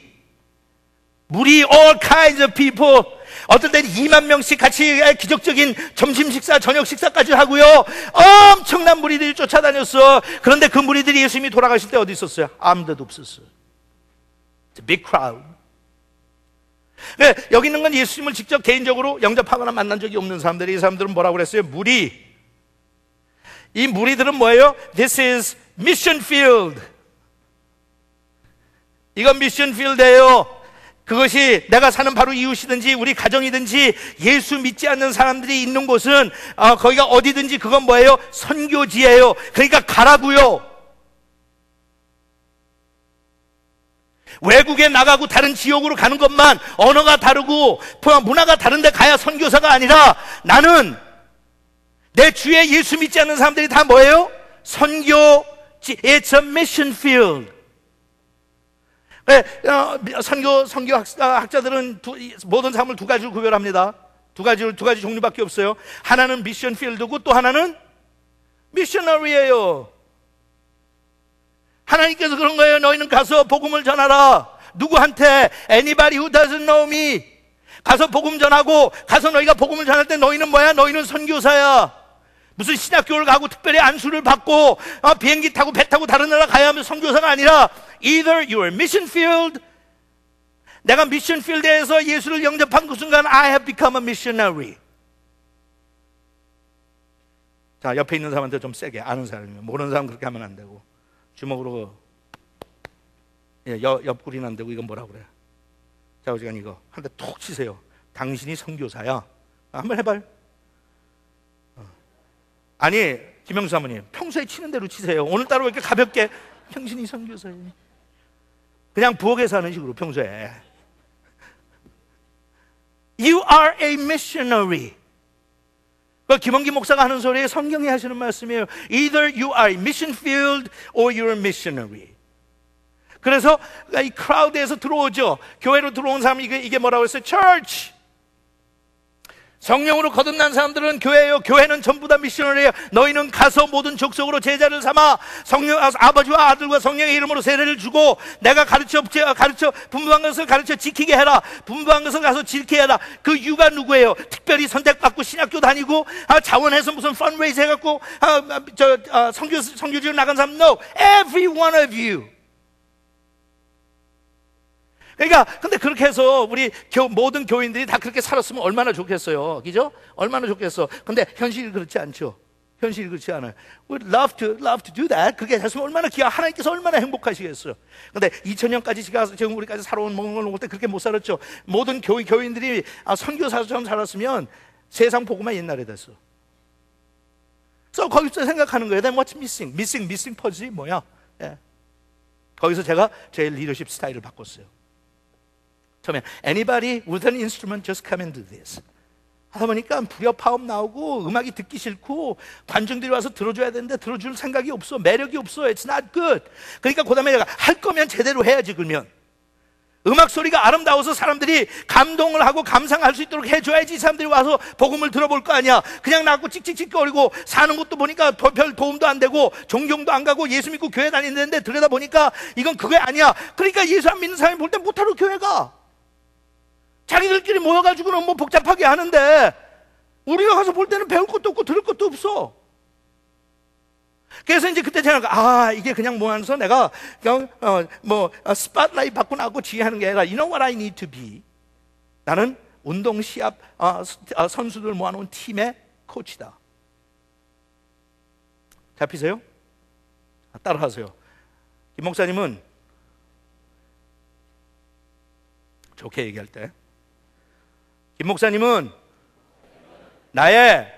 all kinds of people. 어떨 땐 2만 명씩 같이 기적적인 점심 식사, 저녁 식사까지 하고요. 엄청난 무리들이 쫓아다녔어. 그런데 그 무리들이 예수님이 돌아가실 때 어디 있었어요? 아무데도 없었어요. It's a big crowd. 여기 있는 건 예수님을 직접 개인적으로 영접하거나 만난 적이 없는 사람들이, 이 사람들은 뭐라고 그랬어요? 무리. 이 무리들은 뭐예요? This is mission field. 이건 미션 필드예요. 그것이 내가 사는 바로 이웃이든지 우리 가정이든지 예수 믿지 않는 사람들이 있는 곳은 거기가 어디든지 그건 뭐예요? 선교지예요. 그러니까 가라고요. 외국에 나가고 다른 지역으로 가는 것만, 언어가 다르고 문화가 다른데 가야 선교사가 아니라, 나는 내 주위에 예수 믿지 않는 사람들이 다 뭐예요? 선교지. It's a mission field. 선교학자들은 모든 삶을 두 가지로 구별합니다. 두 가지 종류밖에 없어요. 하나는 미션 필드고 또 하나는 미셔너리예요. 하나님께서 그런 거예요. 너희는 가서 복음을 전하라. 누구한테? Anybody who doesn't know me. 가서 복음 전하고, 가서 너희가 복음을 전할 때 너희는 뭐야? 너희는 선교사야. 무슨 신학교를 가고 특별히 안수를 받고 비행기 타고 배 타고 다른 나라 가야 하면 선교사가 아니라, either you are mission field, 내가 미션 필드에서 예수를 영접한 그 순간 I have become a missionary. 자, 옆에 있는 사람한테 좀 세게, 아는 사람이면. 모르는 사람 그렇게 하면 안 되고, 주먹으로 옆구리는 안 되고, 이건 뭐라 그래? 자, 어지간 이거 한 대 톡 치세요. 당신이 선교사야. 한번 해봐요. 아니, 김영수 사모님, 평소에 치는 대로 치세요. 오늘따라 왜 이렇게 가볍게? 당신이 선교사예요. 그냥 부엌에서 하는 식으로 평소에. You are a missionary. 그 김원기 목사가 하는 소리에 성경이 하시는 말씀이에요. Either you are a mission field or you're a missionary. 그래서 이 크라우드에서 들어오죠. 교회로 들어온 사람이 이게 뭐라고 했어요? Church. 성령으로 거듭난 사람들은 교회예요. 교회는 전부 다 미셔너리예요. 너희는 가서 모든 족속으로 제자를 삼아 성령, 아버지와 아들과 성령의 이름으로 세례를 주고, 내가 가르쳐 분부한 것을 가르쳐 지키게 해라. 분부한 것을 가서 지키게 해라. 그 이유가 누구예요? 특별히 선택받고 신학교 다니고 자원해서 무슨 펀레이즈 해갖고 선교지로 나간 사람? No, every one of you. 그러니까 근데 그렇게 해서 우리 모든 교인들이 다 그렇게 살았으면 얼마나 좋겠어요, 그죠? 얼마나 좋겠어. 근데 현실이 그렇지 않죠. 현실이 그렇지 않아요. We'd love to do that. 그렇게 했으면 얼마나 하나님께서 얼마나 행복하시겠어요. 근데 2000년까지 지금 우리까지 살아온 먹을 때 그렇게 못 살았죠. 모든 교인들이 선교사처럼 살았으면 세상 복음만 옛날에 됐어. 그래서 거기서 생각하는 거예요. Then what's missing? Missing 퍼즐이 뭐야? 예. 거기서 제가 제 리더십 스타일을 바꿨어요. 처음에 anybody with an instrument just come and do this. 하다 보니까 불협화음 나오고 음악이 듣기 싫고 관중들이 와서 들어줘야 되는데 들어줄 생각이 없어. 매력이 없어. It's not good. 그러니까 그 다음에 내가 할 거면 제대로 해야지. 그러면 음악 소리가 아름다워서 사람들이 감동을 하고 감상할 수 있도록 해줘야지 사람들이 와서 복음을 들어볼 거 아니야. 그냥 나고 찍찍찍거리고 사는 것도 보니까 별 도움도 안 되고 종교도 안 가고 예수 믿고 교회 다니는데 들여다보니까 이건 그게 아니야. 그러니까 예수 안 믿는 사람이 볼 때 못하러 교회 가. 자기들끼리 모여가지고는 뭐 복잡하게 하는데 우리가 가서 볼 때는 배울 것도 없고 들을 것도 없어. 그래서 이제 그때 제가 이게 그냥 뭐 하면서 내가 그냥 스팟라이트 받고 나고 지휘하는 게 아니라 You know what I need to be? 나는 운동 시합 선수들 모아놓은 팀의 코치다. 잡히세요? 따라하세요. 김 목사님은 좋게 얘기할 때 김 목사님은 나의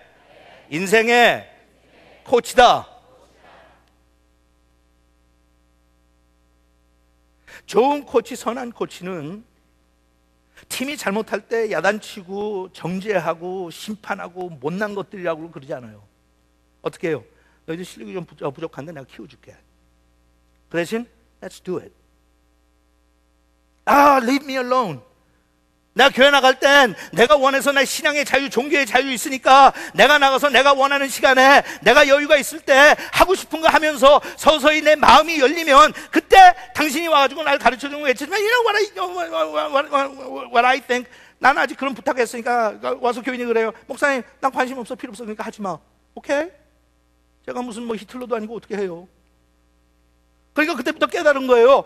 인생의 코치다. 좋은 코치, 선한 코치는 팀이 잘못할 때 야단치고 정죄하고 심판하고 못난 것들이라고 그러지 않아요. 어떻게 해요? 너희들 실력이 좀 부족한데 내가 키워줄게. 그 대신 Let's do it. Leave me alone. 내가 교회 나갈 땐 내가 원해서 내 신앙의 자유, 종교의 자유 있으니까 내가 나가서 내가 원하는 시간에 내가 여유가 있을 때 하고 싶은 거 하면서 서서히 내 마음이 열리면 그때 당신이 와가지고 날 가르쳐 주는 거겠지만 you know what I think. 나는 아직 그런 부탁했으니까 와서 교인이 그래요. 목사님, 난 관심 없어, 필요 없어. 그러니까 하지 마. 오케이? 제가 무슨 뭐 히틀러도 아니고 어떻게 해요? 그러니까 그때부터 깨달은 거예요.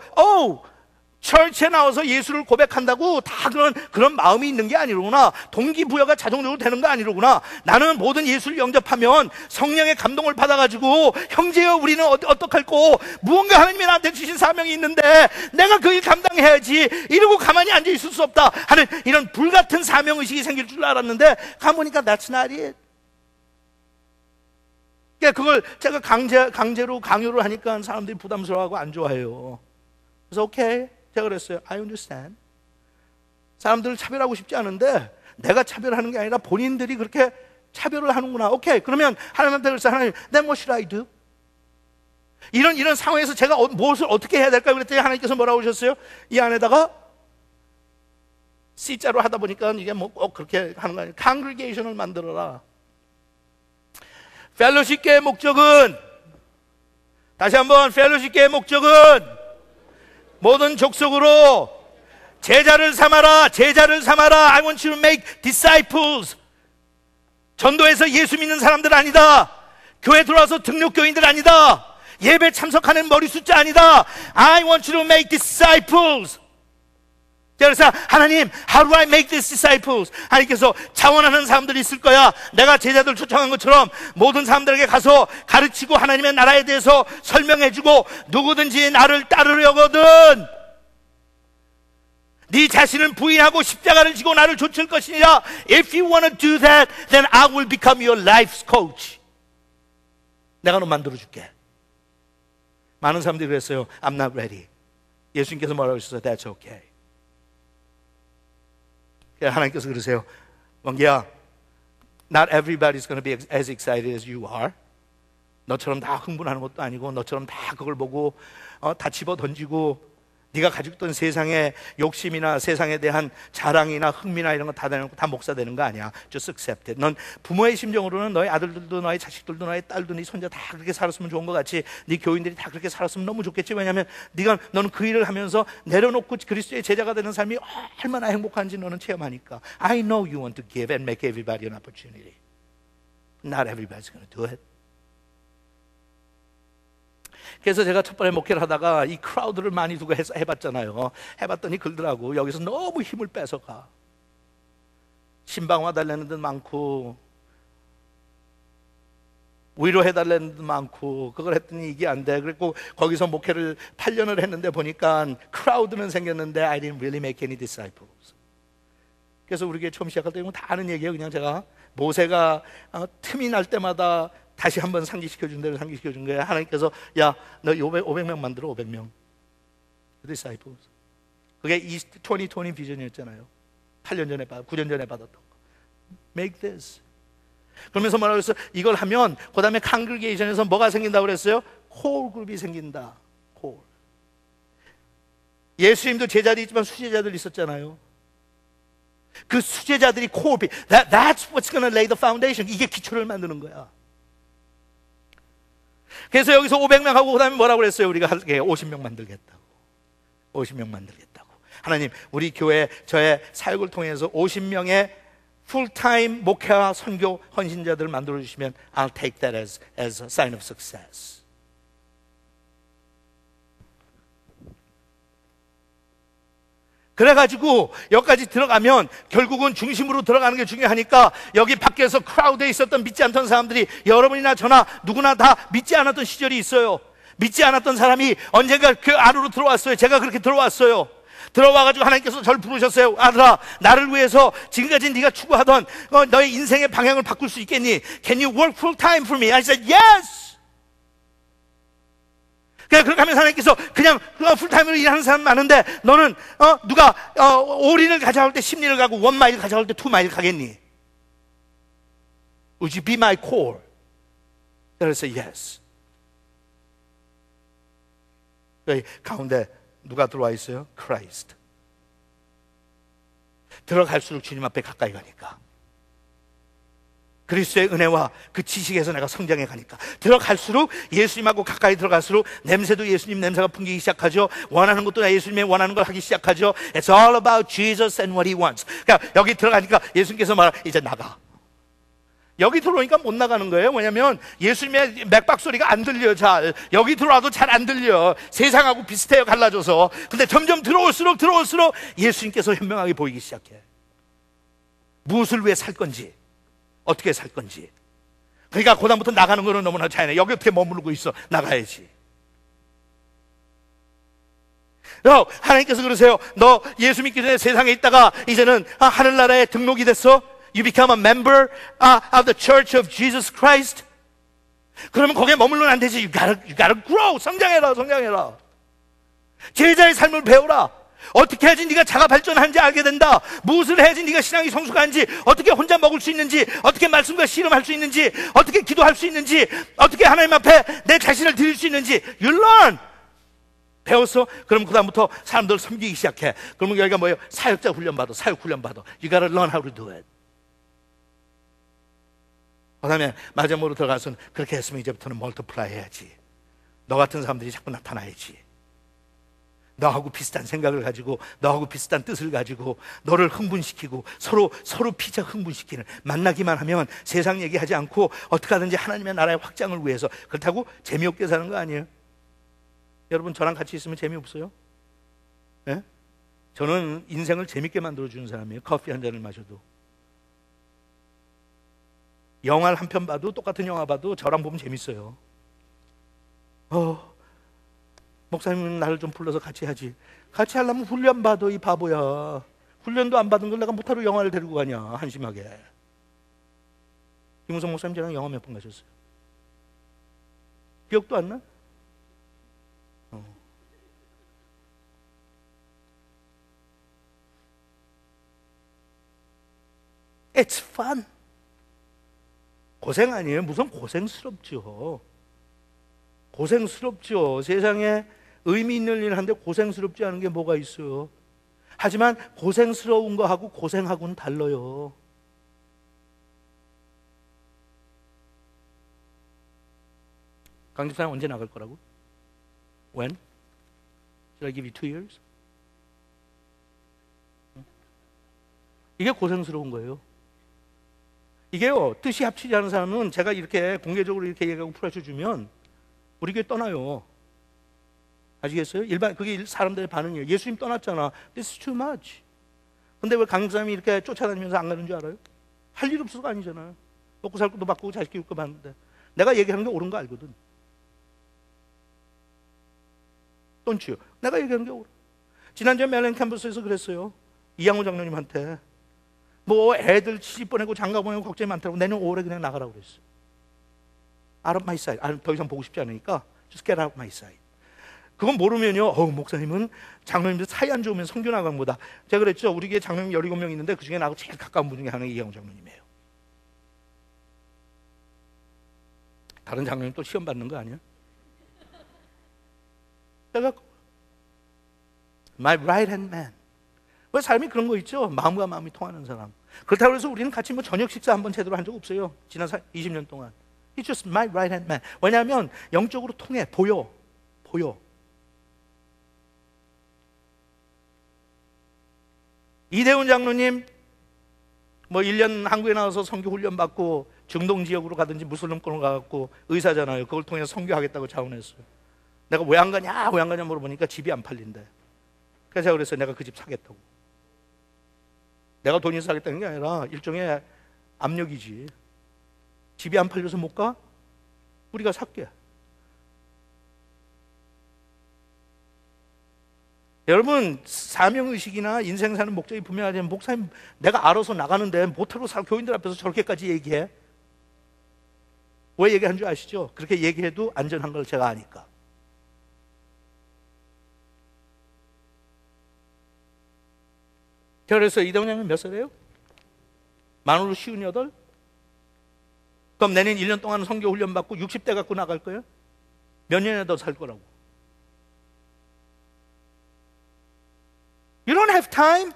철치에 나와서 예수를 고백한다고 다 그런 마음이 있는 게 아니로구나. 동기부여가 자동적으로 되는 거 아니로구나. 나는 모든 예수를 영접하면 성령의 감동을 받아가지고 형제여 우리는 어떡할꼬, 무언가 하나님이 나한테 주신 사명이 있는데 내가 그 일 감당해야지, 이러고 가만히 앉아 있을 수 없다 하는 이런 불같은 사명의식이 생길 줄 알았는데 가보니까 that's not it. 그러니까 그걸 제가 강제로 강요를 하니까 사람들이 부담스러워하고 안 좋아해요. 그래서 오케이, 제가 그랬어요. I understand. 사람들을 차별하고 싶지 않은데 내가 차별하는 게 아니라 본인들이 그렇게 차별을 하는구나. 오케이, 그러면 하나님한테 그랬어요. 하나님, then what should I do? 이런 상황에서 제가 무엇을 어떻게 해야 될까요? 그랬더니 하나님께서 뭐라고 하셨어요? 이 안에다가 C자로 하다 보니까 이게 뭐 꼭 그렇게 하는 거 아니에요. Congregation을 만들어라. 펠로십계의 목적은, 다시 한번, 펠로십계의 목적은 모든 족속으로 제자를 삼아라. 제자를 삼아라. I want you to make disciples. 전도해서 예수 믿는 사람들 아니다. 교회 들어와서 등록교인들 아니다. 예배 참석하는 머리 숫자 아니다. I want you to make disciples. 그래서 하나님, how do I make these disciples? 하나님께서 자원하는 사람들이 있을 거야. 내가 제자들 초청한 것처럼 모든 사람들에게 가서 가르치고 하나님의 나라에 대해서 설명해주고 누구든지 나를 따르려거든 네 자신을 부인하고 십자가를 지고 나를 좇을 것이니라. If you want to do that, then I will become your life's coach. 내가 너 만들어줄게. 많은 사람들이 그랬어요. I'm not ready. 예수님께서 뭐라고 하셨어요? That's okay. 하나님께서 그러세요. 왕기야, not everybody's going to be as excited as you are. 너처럼 다 흥분하는 것도 아니고 너처럼 다 그걸 보고 다 집어 던지고 네가 가지고 있던 세상의 욕심이나 세상에 대한 자랑이나 흥미나 이런 거 다 내놓고 다 목사 되는 거 아니야. Just accept it. 넌 부모의 심정으로는 너희 아들들도 너희 자식들도 너희 딸도 네 손자 다 그렇게 살았으면 좋은 것 같이 네 교인들이 다 그렇게 살았으면 너무 좋겠지. 왜냐하면 너는 그 일을 하면서 내려놓고 그리스도의 제자가 되는 삶이 얼마나 행복한지 너는 체험하니까. I know you want to give and make everybody an opportunity. Not everybody's going to do it. 그래서 제가 첫 번에 목회를 하다가 이 크라우드를 많이 두고 해봤잖아요. 해봤더니 그러더라고. 여기서 너무 힘을 뺏어가. 신방 와달라는 데 많고 위로해달라는 데도 많고 그걸 했더니 이게 안 돼. 그랬고 거기서 목회를 8년을 했는데 보니까 크라우드는 생겼는데 I didn't really make any disciples. 그래서 우리 교회 처음 시작할 때 다 아는 얘기예요. 그냥 제가 모세가 틈이 날 때마다 다시 한번 상기시켜 준 대로 상기시켜 준 거예요. 하나님께서 야, 너 500명 만들어. 500명 disciples. 그게 2020 비전이었잖아요. 8년 전에 9년 전에 받았던 거. Make this. 그러면서 뭐라고 했어요? 이걸 하면 그 다음에 congregation에서 뭐가 생긴다고 그랬어요? 콜 그룹이 생긴다. 콜. 예수님도 제자들이 있지만 수제자들 있었잖아요. 그 수제자들이 콜. That's what's going to lay the foundation. 이게 기초를 만드는 거야. 그래서 여기서 500명 하고 그 다음에 뭐라고 그랬어요? 우리가 50명 만들겠다고. 50명 만들겠다고. 하나님, 우리 교회 저의 사역을 통해서 50명의 풀타임 목회와 선교 헌신자들을 만들어주시면 I'll take that as a sign of success. 그래가지고 여기까지 들어가면 결국은 중심으로 들어가는 게 중요하니까 여기 밖에서 크라우드에 있었던 믿지 않던 사람들이 여러분이나 저나 누구나 다 믿지 않았던 시절이 있어요. 믿지 않았던 사람이 언젠가 그 안으로 들어왔어요. 제가 그렇게 들어왔어요. 들어와가지고 하나님께서 저를 부르셨어요. 아들아, 나를 위해서 지금까지 네가 추구하던 너의 인생의 방향을 바꿀 수 있겠니? Can you work full time for me? I said yes. 그렇게 하면서 하나님께서 그냥 풀타임으로 일하는 사람 많은데 너는 누가 올인을 가져올 때 10리를 가고 1마일 가져올 때 2마일 가겠니? Would you be my core? 그래서 yes. 가운데 누가 들어와 있어요? Christ. 들어갈수록 주님 앞에 가까이 가니까. 그리스도의 은혜와 그 지식에서 내가 성장해 가니까. 들어갈수록, 예수님하고 가까이 들어갈수록 냄새도 예수님 냄새가 풍기기 시작하죠. 원하는 것도 예수님이 원하는 걸 하기 시작하죠. It's all about Jesus and what He wants. 그러니까 여기 들어가니까 예수님께서 이제 나가. 여기 들어오니까 못 나가는 거예요. 왜냐면 예수님의 맥박 소리가 안 들려요. 잘 여기 들어와도 잘 안 들려. 세상하고 비슷해요, 갈라져서. 근데 점점 들어올수록 예수님께서 현명하게 보이기 시작해. 무엇을 위해 살 건지, 어떻게 살 건지. 그러니까 그다음부터 나가는 거는 너무나 자연해. 여기 어떻게 머무르고 있어? 나가야지. 하나님께서 그러세요. 너 예수 믿기 전에 세상에 있다가 이제는 하늘나라에 등록이 됐어. You become a member of the Church of Jesus Christ. 그러면 거기에 머물러는 안 되지. You gotta grow. 성장해라. 제자의 삶을 배워라. 어떻게 해야지 네가 자가 발전하는지 알게 된다. 무엇을 해야지 네가 신앙이 성숙한지, 어떻게 혼자 먹을 수 있는지, 어떻게 말씀과 씨름할 수 있는지, 어떻게 기도할 수 있는지, 어떻게 하나님 앞에 내 자신을 드릴 수 있는지 You learn. 배웠어? 그럼 그 다음부터 사람들을 섬기기 시작해. 그러면 여기가 뭐예요? 사역자 훈련받아. 사역 훈련받아. You gotta learn how to do it. 그 다음에 마지막으로 들어가서는 그렇게 했으면 이제부터는 멀티플라이 해야지. 너 같은 사람들이 자꾸 나타나야지. 너하고 비슷한 생각을 가지고, 너하고 비슷한 뜻을 가지고 너를 흥분시키고 서로 피자 흥분시키는, 만나기만 하면 세상 얘기하지 않고 어떻게 하든지 하나님의 나라의 확장을 위해서. 그렇다고 재미없게 사는 거 아니에요. 여러분, 저랑 같이 있으면 재미없어요? 네? 저는 인생을 재밌게 만들어주는 사람이에요. 커피 한 잔을 마셔도. 영화를 한 편 봐도, 똑같은 영화 봐도 저랑 보면 재밌어요. 목사님은 나를 좀 불러서 같이 하지. 같이 하려면 훈련 받아, 이 바보야. 훈련도 안 받은 걸 내가 못하러 영화를 데리고 가냐, 한심하게. 김우성 목사님 저랑 영화 몇 번 가셨어요? 기억도 안 나? It's fun. 고생 아니에요? 무슨 고생스럽죠. 고생스럽죠. 세상에 의미 있는 일을 하는데 고생스럽지 않은 게 뭐가 있어요. 하지만 고생스러운 거하고 고생하고는 달라요. 강집사님 언제 나갈 거라고? When? Should I give you 2 years? 이게 고생스러운 거예요. 이게요, 뜻이 합치지 않은 사람은 제가 이렇게 공개적으로 이렇게 얘기하고 풀어줘 주면 우리 교회 떠나요. 아시겠어요? 그게 사람들의 반응이에요. 예수님 떠났잖아. This is too much. 근데 왜 강사님이 이렇게 쫓아다니면서 안 가는 줄 알아요? 할 일 없어서가 아니잖아요. 먹고 살 것도 바꾸고 자식 키울 거 봤는데. 내가 얘기하는 게 옳은 거 알거든. Don't you? 내가 얘기하는 게 옳아. 지난주에 멜론 캠퍼스에서 그랬어요. 이양호 장로님한테. 뭐 애들 시집 보내고 장가 보내고 걱정이 많다고 내년 5월에 그냥 나가라고 그랬어. Out of my sight. 더 이상 보고 싶지 않으니까 just get out of my sight. 그건 모르면요, 목사님은 장로님들 사이 안 좋으면 성교 나간 거다. 제가 그랬죠. 우리 교회 장로님 17명 있는데 그 중에 나하고 제일 가까운 분 중에 하나가 이양호 장로님이에요. 다른 장로님 또 시험 받는 거 아니야? 내가 my right hand man. 왜 삶이 그런 거 있죠? 마음과 마음이 통하는 사람. 그렇다고 해서 우리는 같이 뭐 저녁 식사 한번 제대로 한 적 없어요. 지난 20년 동안. He's just my right hand man. 왜냐하면 영적으로 통해. 보여. 이대훈 장로님 뭐 1년 한국에 나와서 선교 훈련 받고 중동 지역으로 가든지 무슬림권으로 가갖고 의사잖아요. 그걸 통해서 선교하겠다고 자원했어요. 내가 왜 안 가냐 물어보니까 집이 안 팔린대. 그래서 제가 그랬어요. 내가 그 집 사겠다고. 내가 돈이 사겠다는 게 아니라 일종의 압력이지. 집이 안 팔려서 못 가? 우리가 살게. 여러분, 사명의식이나 인생 사는 목적이 분명하다면 목사님 내가 알아서 나가는데 못하러 살 교인들 앞에서 저렇게까지 얘기해? 왜 얘기한 줄 아시죠? 그렇게 얘기해도 안전한 걸 제가 아니까. 그래서 이대훈 장님 몇 살이에요? 만으로 58? 그럼 내년 1년 동안 선교 훈련 받고 60대 갖고 나갈 거예요? 몇 년이나 더 살 거라고. You don't have time.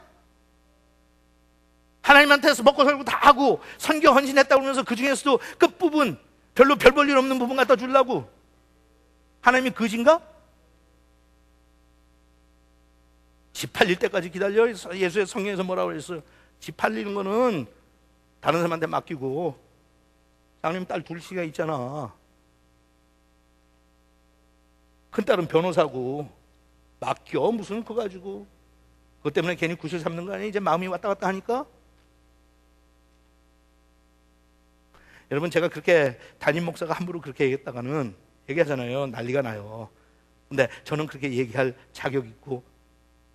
하나님한테서 먹고 살고 다 하고 선교 헌신했다고 그러면서 그 중에서도 끝부분 별로 별 볼 일 없는 부분 갖다 주려고. 하나님이 그지인가? 집 팔릴 때까지 기다려. 예수의 성경에서 뭐라고 그랬어요? 집 팔리는 거는 다른 사람한테 맡기고, 장님 딸 둘씩가 있잖아. 큰딸은 변호사고 맡겨. 무슨 그거 가지고 그것 때문에 괜히 구실 삼는 거 아니야? 이제 마음이 왔다 갔다 하니까. 여러분, 제가 그렇게 담임 목사가 함부로 그렇게 얘기했다가는 얘기하잖아요. 난리가 나요. 근데 저는 그렇게 얘기할 자격 있고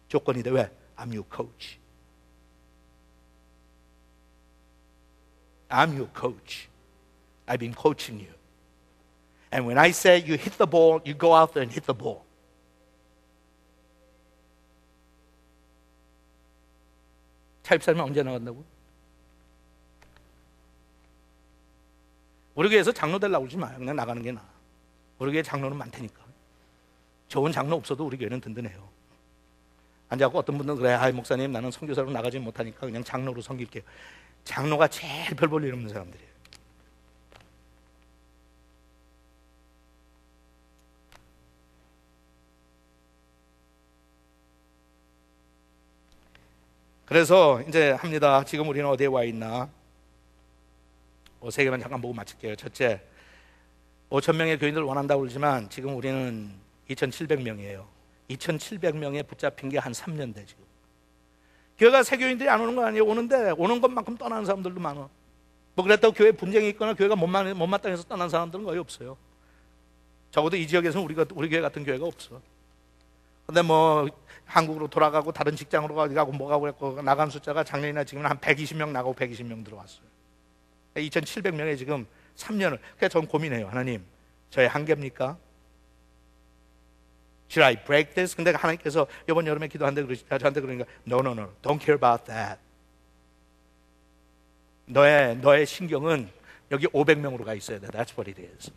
조건이 돼. 왜? I'm your coach. I'm your coach. I've been coaching you. And when I say you hit the ball, you go out there and hit the ball. 차입사면 언제 나간다고? 우리 교회에서 장로 되려고 그러지 마요. 그냥 나가는 게 나아. 우리 교회 장로는 많다니까. 좋은 장로 없어도 우리 교회는 든든해요. 앉아갖고 어떤 분들은 그래, 아 목사님 나는 선교사로 나가지 못하니까 그냥 장로로 섬길게요. 장로가 제일 별 볼 일 없는 사람들이에요. 그래서 이제 합니다. 지금 우리는 어디에 와 있나? 세 개만 잠깐 보고 마칠게요. 첫째, 5,000명의 교인들을 원한다고 그러지만 지금 우리는 2,700명이에요. 2,700명에 붙잡힌 게 한 3년 돼 지금. 교회가 새 교인들이 안 오는 거 아니에요. 오는데 오는 것만큼 떠나는 사람들도 많아. 뭐 그랬다고 교회 분쟁이 있거나 교회가 못마땅해서 떠난 사람들은 거의 없어요. 적어도 이 지역에서는 우리 교회 같은 교회가 없어. 근데 뭐 한국으로 돌아가고 다른 직장으로 가고 뭐가고 그랬고 나간 숫자가 작년이나 지금은 한 120명 나가고 120명 들어왔어요. 2,700명에 지금 3년을. 그래서 저는 고민해요. 하나님, 저의 한계입니까? Should I break this? 근데 하나님께서 이번 여름에 기도한데 저한테 그러니까 No, don't care about that. 너의 신경은 여기 500명으로 가 있어야 돼. That's what it is.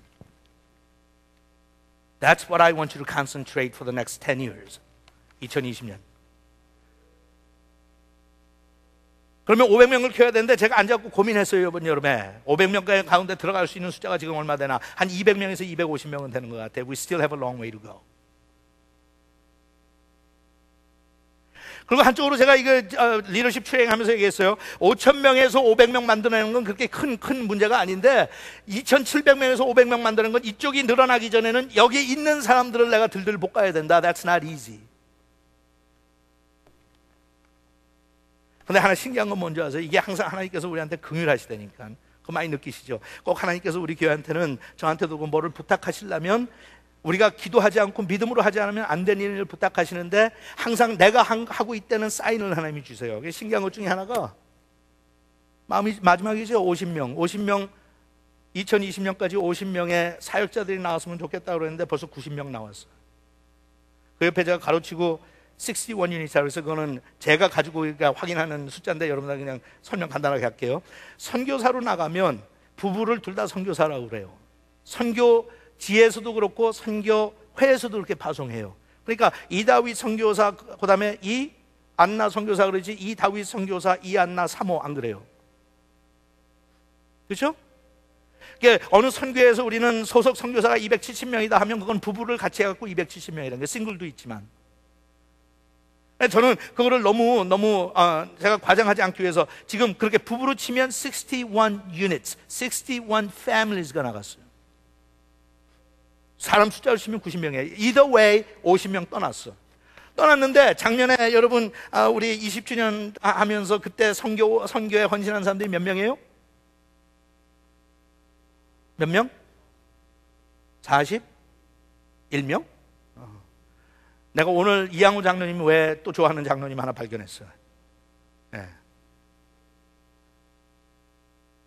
That's what I want you to concentrate for the next 10 years. 2020년. 그러면 500명을 키워야 되는데 제가 앉아갖고 고민했어요. 이번 여름에 500명 가운데 들어갈 수 있는 숫자가 지금 얼마 되나? 한 200명에서 250명은 되는 것 같아요. We still have a long way to go. 그리고 한쪽으로 제가 이거 리더십 트레이닝하면서 얘기했어요. 5,000명에서 500명 만드는 건 그렇게 큰 문제가 아닌데 2,700명에서 500명 만드는 건 이쪽이 늘어나기 전에는 여기 있는 사람들을 내가 들들 볶아야 된다. That's not easy. 근데 하나 신기한 건 뭔지 아세요? 이게 항상 하나님께서 우리한테 긍휼하시다니까. 그거 많이 느끼시죠? 꼭 하나님께서 우리 교회한테는 저한테도 뭐를 부탁하시려면 우리가 기도하지 않고 믿음으로 하지 않으면 안 되는 일을 부탁하시는데 항상 내가 하고 있다는 사인을 하나님이 주세요. 그게 신기한 것 중에 하나가 마지막이죠. 50명 2020년까지 50명의 사역자들이 나왔으면 좋겠다고 그랬는데 벌써 90명 나왔어요. 그 옆에 제가 가로치고 61 유닛이라고 해서 그거는 제가 가지고 확인하는 숫자인데 여러분들 그냥 설명 간단하게 할게요. 선교사로 나가면 부부를 둘 다 선교사라고 그래요. 선교지에서도 그렇고 선교회에서도 그렇게 파송해요. 그러니까 이다윗 선교사, 그 다음에 이 안나 선교사 그러지, 이다윗 선교사, 이 안나 3호 안 그래요? 그렇죠? 그러니까 어느 선교회에서 우리는 소속 선교사가 270명이다 하면 그건 부부를 같이 해갖고 270명이라는 게 싱글도 있지만, 저는 그거를 너무 제가 과장하지 않기 위해서 지금 그렇게 부부로 치면 61 units, 61 families가 나갔어요. 사람 숫자를 치면 90명이에요. Either way 50명 떠났는데 작년에 여러분 우리 20주년 하면서 그때 선교에 헌신한 사람들이 몇 명이에요? 몇 명? 41명? 내가 오늘 이양호 장로님이 왜 또 좋아하는 장로님 하나 발견했어요. 네.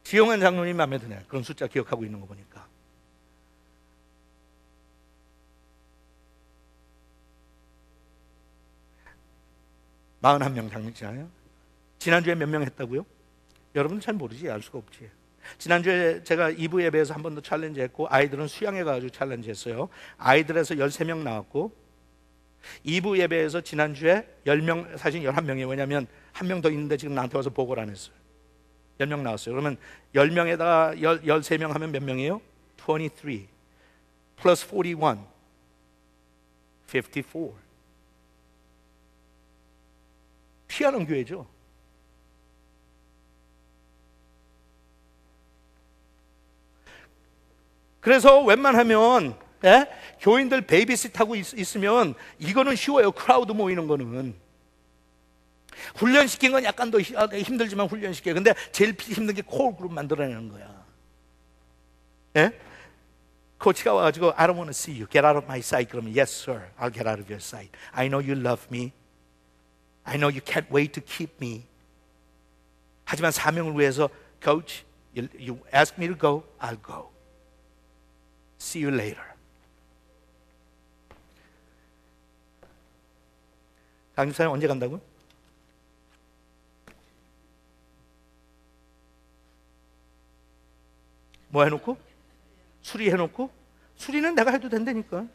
지용환 장로님 마음에 드네요. 그런 숫자 기억하고 있는 거 보니까. 마흔한 명 장로님이잖아요. 지난주에 몇 명 했다고요? 여러분은 잘 모르지, 알 수가 없지. 지난주에 제가 2부 예배에서 한 번 더 챌린지 했고, 아이들은 수양회 가가지고 챌린지 했어요. 아이들에서 13명 나왔고 2부 예배에서 지난주에 10명, 사실 11명이에요. 왜냐하면 한 명 더 있는데 지금 나한테 와서 보고를 안 했어요. 10명 나왔어요. 그러면 10명에다가 13명 하면 몇 명이에요? 23 플러스 41 54. 희한한 교회죠. 그래서 웬만하면 교인들 베이비시트하고 있으면 이거는 쉬워요. 크라우드 모이는 거는. 훈련시킨 건 약간 더 힘들지만 훈련시켜요. 근데 제일 힘든 게 코어 그룹 만들어내는 거야. 코치가 와가지고 I don't want to see you. Get out of my sight. 그러면 Yes sir, I'll get out of your sight. I know you love me. I know you can't wait to keep me. 하지만 사명을 위해서 Coach, you ask me to go, I'll go. See you later. 강집사님 언제 간다고요? 뭐 해놓고? 수리해놓고? 수리는 내가 해도 된다니까.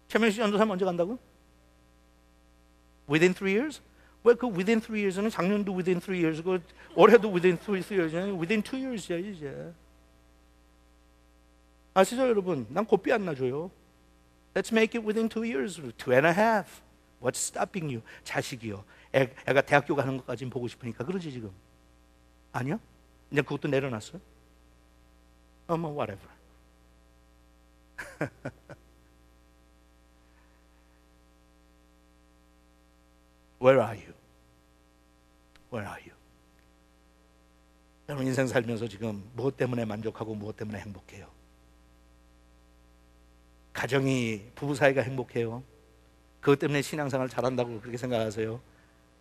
최명식 전도사님 언제 간다고? Within 3 years? 왜 그 within 3 years는 작년도 within 3 years고 올해도 within 3 years, within 2 years야 이제. 아시죠 여러분? 난 고삐 안 놔줘요. Let's make it within 2 years, 2.5. What's stopping you? 자식이요. 애가 대학교 가는 것까지는 보고 싶으니까 그러지 지금. 아니야? 이제 그것도 내려놨어? 뭐 whatever. Where are you? Where are you? 여러분 인생 살면서 지금 무엇 때문에 만족하고 무엇 때문에 행복해요? 가정이, 부부 사이가 행복해요? 그것 때문에 신앙생활 잘한다고 그렇게 생각하세요?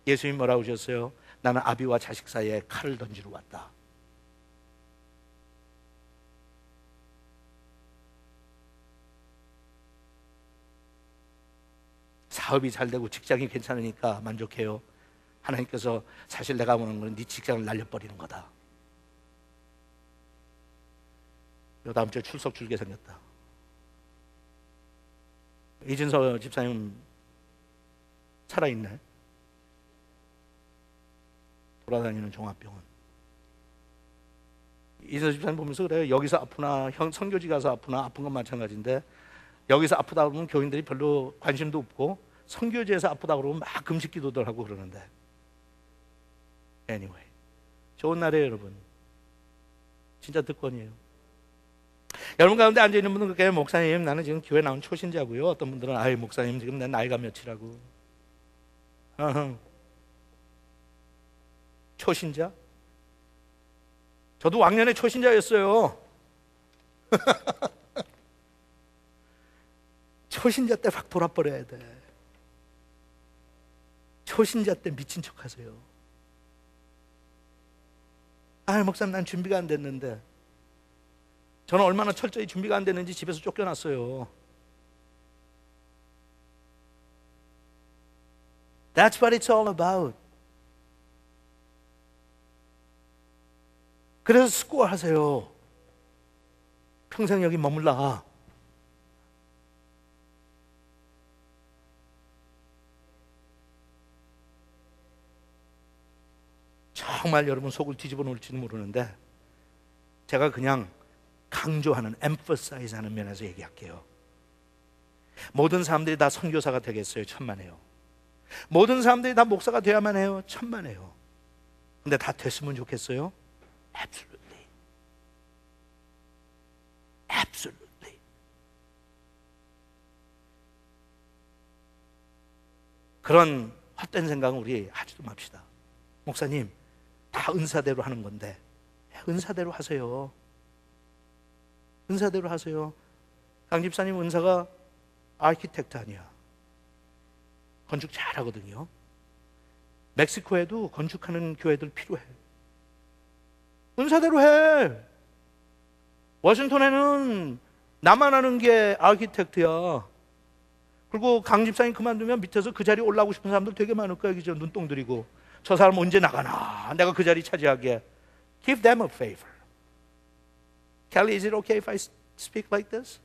예수님 뭐라고 하셨어요? 나는 아비와 자식 사이에 칼을 던지러 왔다. 사업이 잘 되고 직장이 괜찮으니까 만족해요? 하나님께서 사실 내가 원하는 건 네 직장을 날려버리는 거다. 다음 주에 출석 줄게 생겼다. 이진서 집사님 살아있네. 돌아다니는 종합병원. 이진서 집사님 보면서 그래요. 여기서 아프나 선교지 가서 아프나 아픈 건 마찬가지인데 여기서 아프다 그러면 교인들이 별로 관심도 없고 선교지에서 아프다 그러면 막 금식 기도들 하고 그러는데 anyway 좋은 날이에요 여러분. 진짜 특권이에요. 여러분 가운데 앉아있는 분은 그렇게 목사님 나는 지금 교회 나온 초신자고요. 어떤 분들은 아이 목사님 지금 내 나이가 몇이라고. 초신자? 저도 왕년에 초신자였어요. 초신자 때 확 돌아버려야 돼. 초신자 때 미친 척 하세요. 아 목사님 난 준비가 안 됐는데. 저는 얼마나 철저히 준비가 안 됐는지 집에서 쫓겨났어요. That's what it's all about. 그래서 스코어하세요. 평생 여기 머물라. 정말 여러분 속을 뒤집어 놓을지는 모르는데 제가 그냥 강조하는, emphasize 하는 면에서 얘기할게요. 모든 사람들이 다 선교사가 되겠어요? 천만에요. 모든 사람들이 다 목사가 돼야만 해요? 천만에요. 근데 다 됐으면 좋겠어요? Absolutely. Absolutely. 그런 헛된 생각은 우리 하지도 맙시다. 목사님, 다 은사대로 하는 건데 은사대로 하세요. 은사대로 하세요. 강 집사님 은사가 아키텍트 아니야. 건축 잘하거든요. 멕시코에도 건축하는 교회들 필요해. 은사대로 해. 워싱턴에는 나만 하는 게 아키텍트야. 그리고 강 집사님 그만두면 밑에서 그 자리에 올라오고 싶은 사람들 되게 많을 거야. 그죠? 눈동 들이고 저 사람 언제 나가나 내가 그 자리 차지하게. Give them a favor. Kelly, is it okay if I speak like this?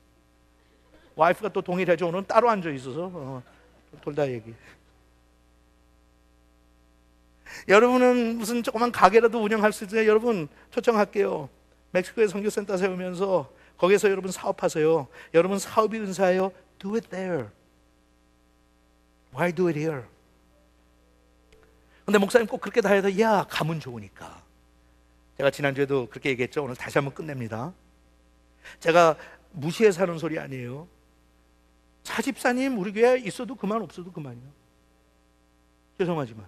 와이프가 또 동의를 해줘. 오늘 따로 앉아 있어서 돌다 얘기. 여러분은 무슨 조그만 가게라도 운영할 수 있어요. 여러분 초청할게요. 멕시코에 선교센터 세우면서 거기에서 여러분 사업하세요. 여러분 사업이 은사예요. Do it there. Why do it here? 근데 목사님 꼭 그렇게 다 해도 야 가면 좋으니까. 제가 지난주에도 그렇게 얘기했죠. 오늘 다시 한번 끝냅니다. 제가 무시해서 하는 소리 아니에요. 차집사님 우리 교회에 있어도 그만 없어도 그만이요. 죄송하지만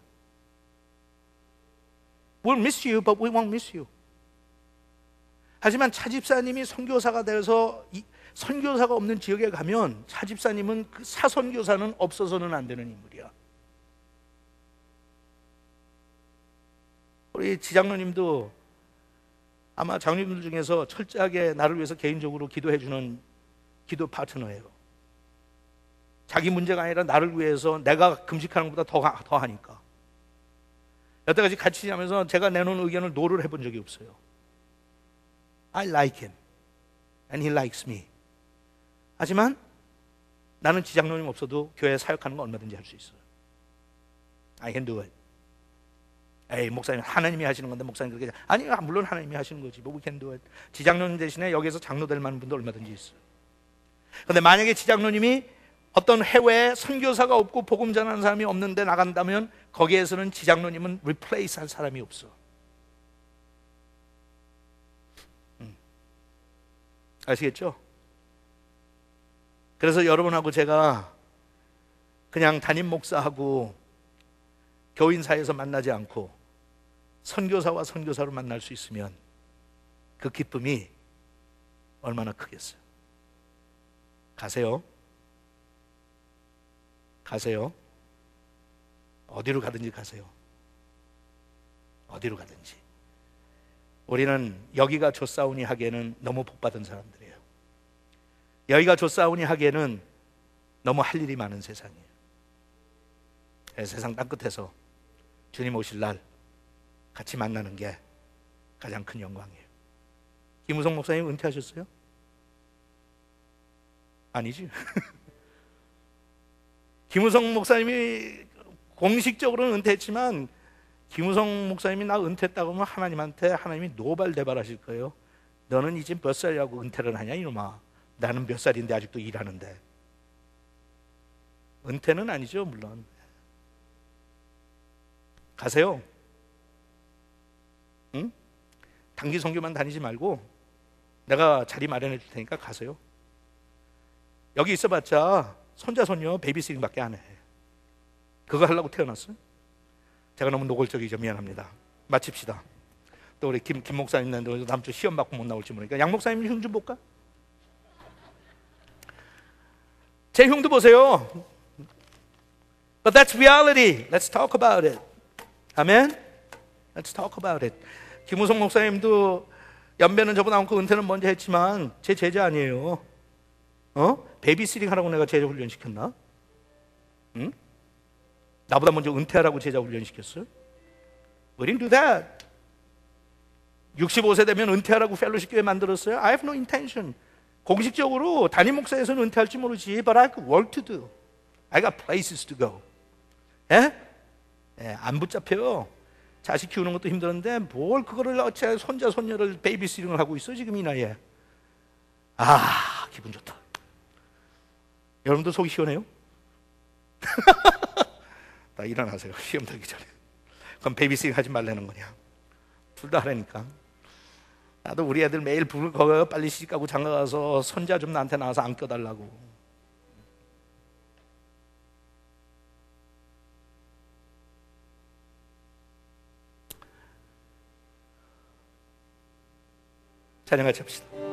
We'll miss you, but we won't miss you. 하지만 차집사님이 선교사가 돼서 선교사가 없는 지역에 가면 차집사님은 그 사선교사는 없어서는 안 되는 인물이야. 우리 지장로님도 아마 장로님들 중에서 철저하게 나를 위해서 개인적으로 기도해 주는 기도 파트너예요. 자기 문제가 아니라 나를 위해서 내가 금식하는 것보다 더 하니까. 여태까지 같이 지내면서 제가 내놓은 의견을 노를 해본 적이 없어요. I like him and he likes me. 하지만 나는 지장로님 없어도 교회에 사역하는 거 얼마든지 할 수 있어요. I can do it. 에이 목사님 하나님이 하시는 건데 목사님 그렇게 아니 물론 하나님이 하시는 거지. But we can do it. 지장로님 대신에 여기서 장로 될 만한 분도 얼마든지 있어요. 그런데 만약에 지장로님이 어떤 해외에 선교사가 없고 복음 전하는 사람이 없는데 나간다면 거기에서는 지장로님은 replace 할 사람이 없어. 아시겠죠? 그래서 여러분하고 제가 그냥 담임 목사하고 교인 사이에서 만나지 않고 선교사와 선교사로 만날 수 있으면 그 기쁨이 얼마나 크겠어요. 가세요. 가세요. 어디로 가든지 가세요. 어디로 가든지. 우리는 여기가 좋사오니 하기에는 너무 복받은 사람들이에요. 여기가 좋사오니 하기에는 너무 할 일이 많은 세상이에요. 세상 땅끝에서 주님 오실 날 같이 만나는 게 가장 큰 영광이에요. 김우성 목사님 은퇴하셨어요? 아니지. 김우성 목사님이 공식적으로는 은퇴했지만 김우성 목사님이 나 은퇴했다고 하면 하나님한테 하나님이 노발대발하실 거예요. 너는 이제 몇 살이라고 은퇴를 하냐 이놈아. 나는 몇 살인데 아직도 일하는데. 은퇴는 아니죠 물론. 가세요. 응? 단기 선교만 다니지 말고 내가 자리 마련해 줄 테니까 가세요. 여기 있어봤자 손자 손녀 베이비시팅밖에 안 해. 그거 하려고 태어났어? 제가 너무 노골적이죠. 미안합니다. 마칩시다. 또 우리 김 목사님 난도 다음 주 시험 받고 못 나올지 모르니까 양 목사님 흉 좀 볼까? 제 흉도 보세요. But that's reality. Let's talk about it. 아멘? Let's talk about it. 김우성 목사님도 연배는 저보다 많고 은퇴는 먼저 했지만 제 제자 아니에요. 베이비시팅 하라고 내가 제자 훈련 시켰나? 응? 나보다 먼저 은퇴하라고 제자 훈련 시켰어? We didn't do that. 65세 되면 은퇴하라고 펠로십 교회 만들었어요? I have no intention. 공식적으로 담임 목사에서는 은퇴할지 모르지. But I got work to do. I got places to go. 예? 예, 안 붙잡혀요. 자식 키우는 것도 힘들었는데 뭘 그거를 어째 손자 손녀를 베이비시팅을 하고 있어 지금 이 나이에. 아 기분 좋다. 여러분도 속이 시원해요? 다 일어나세요. 시험 들기 전에. 그럼 베이비시팅 하지 말라는 거냐? 둘 다 하라니까. 나도 우리 애들 매일 불을 거요. 빨리 시집가고 장가가서 손자 좀 나한테 나와서 안겨달라고. 찬양 같이 합시다.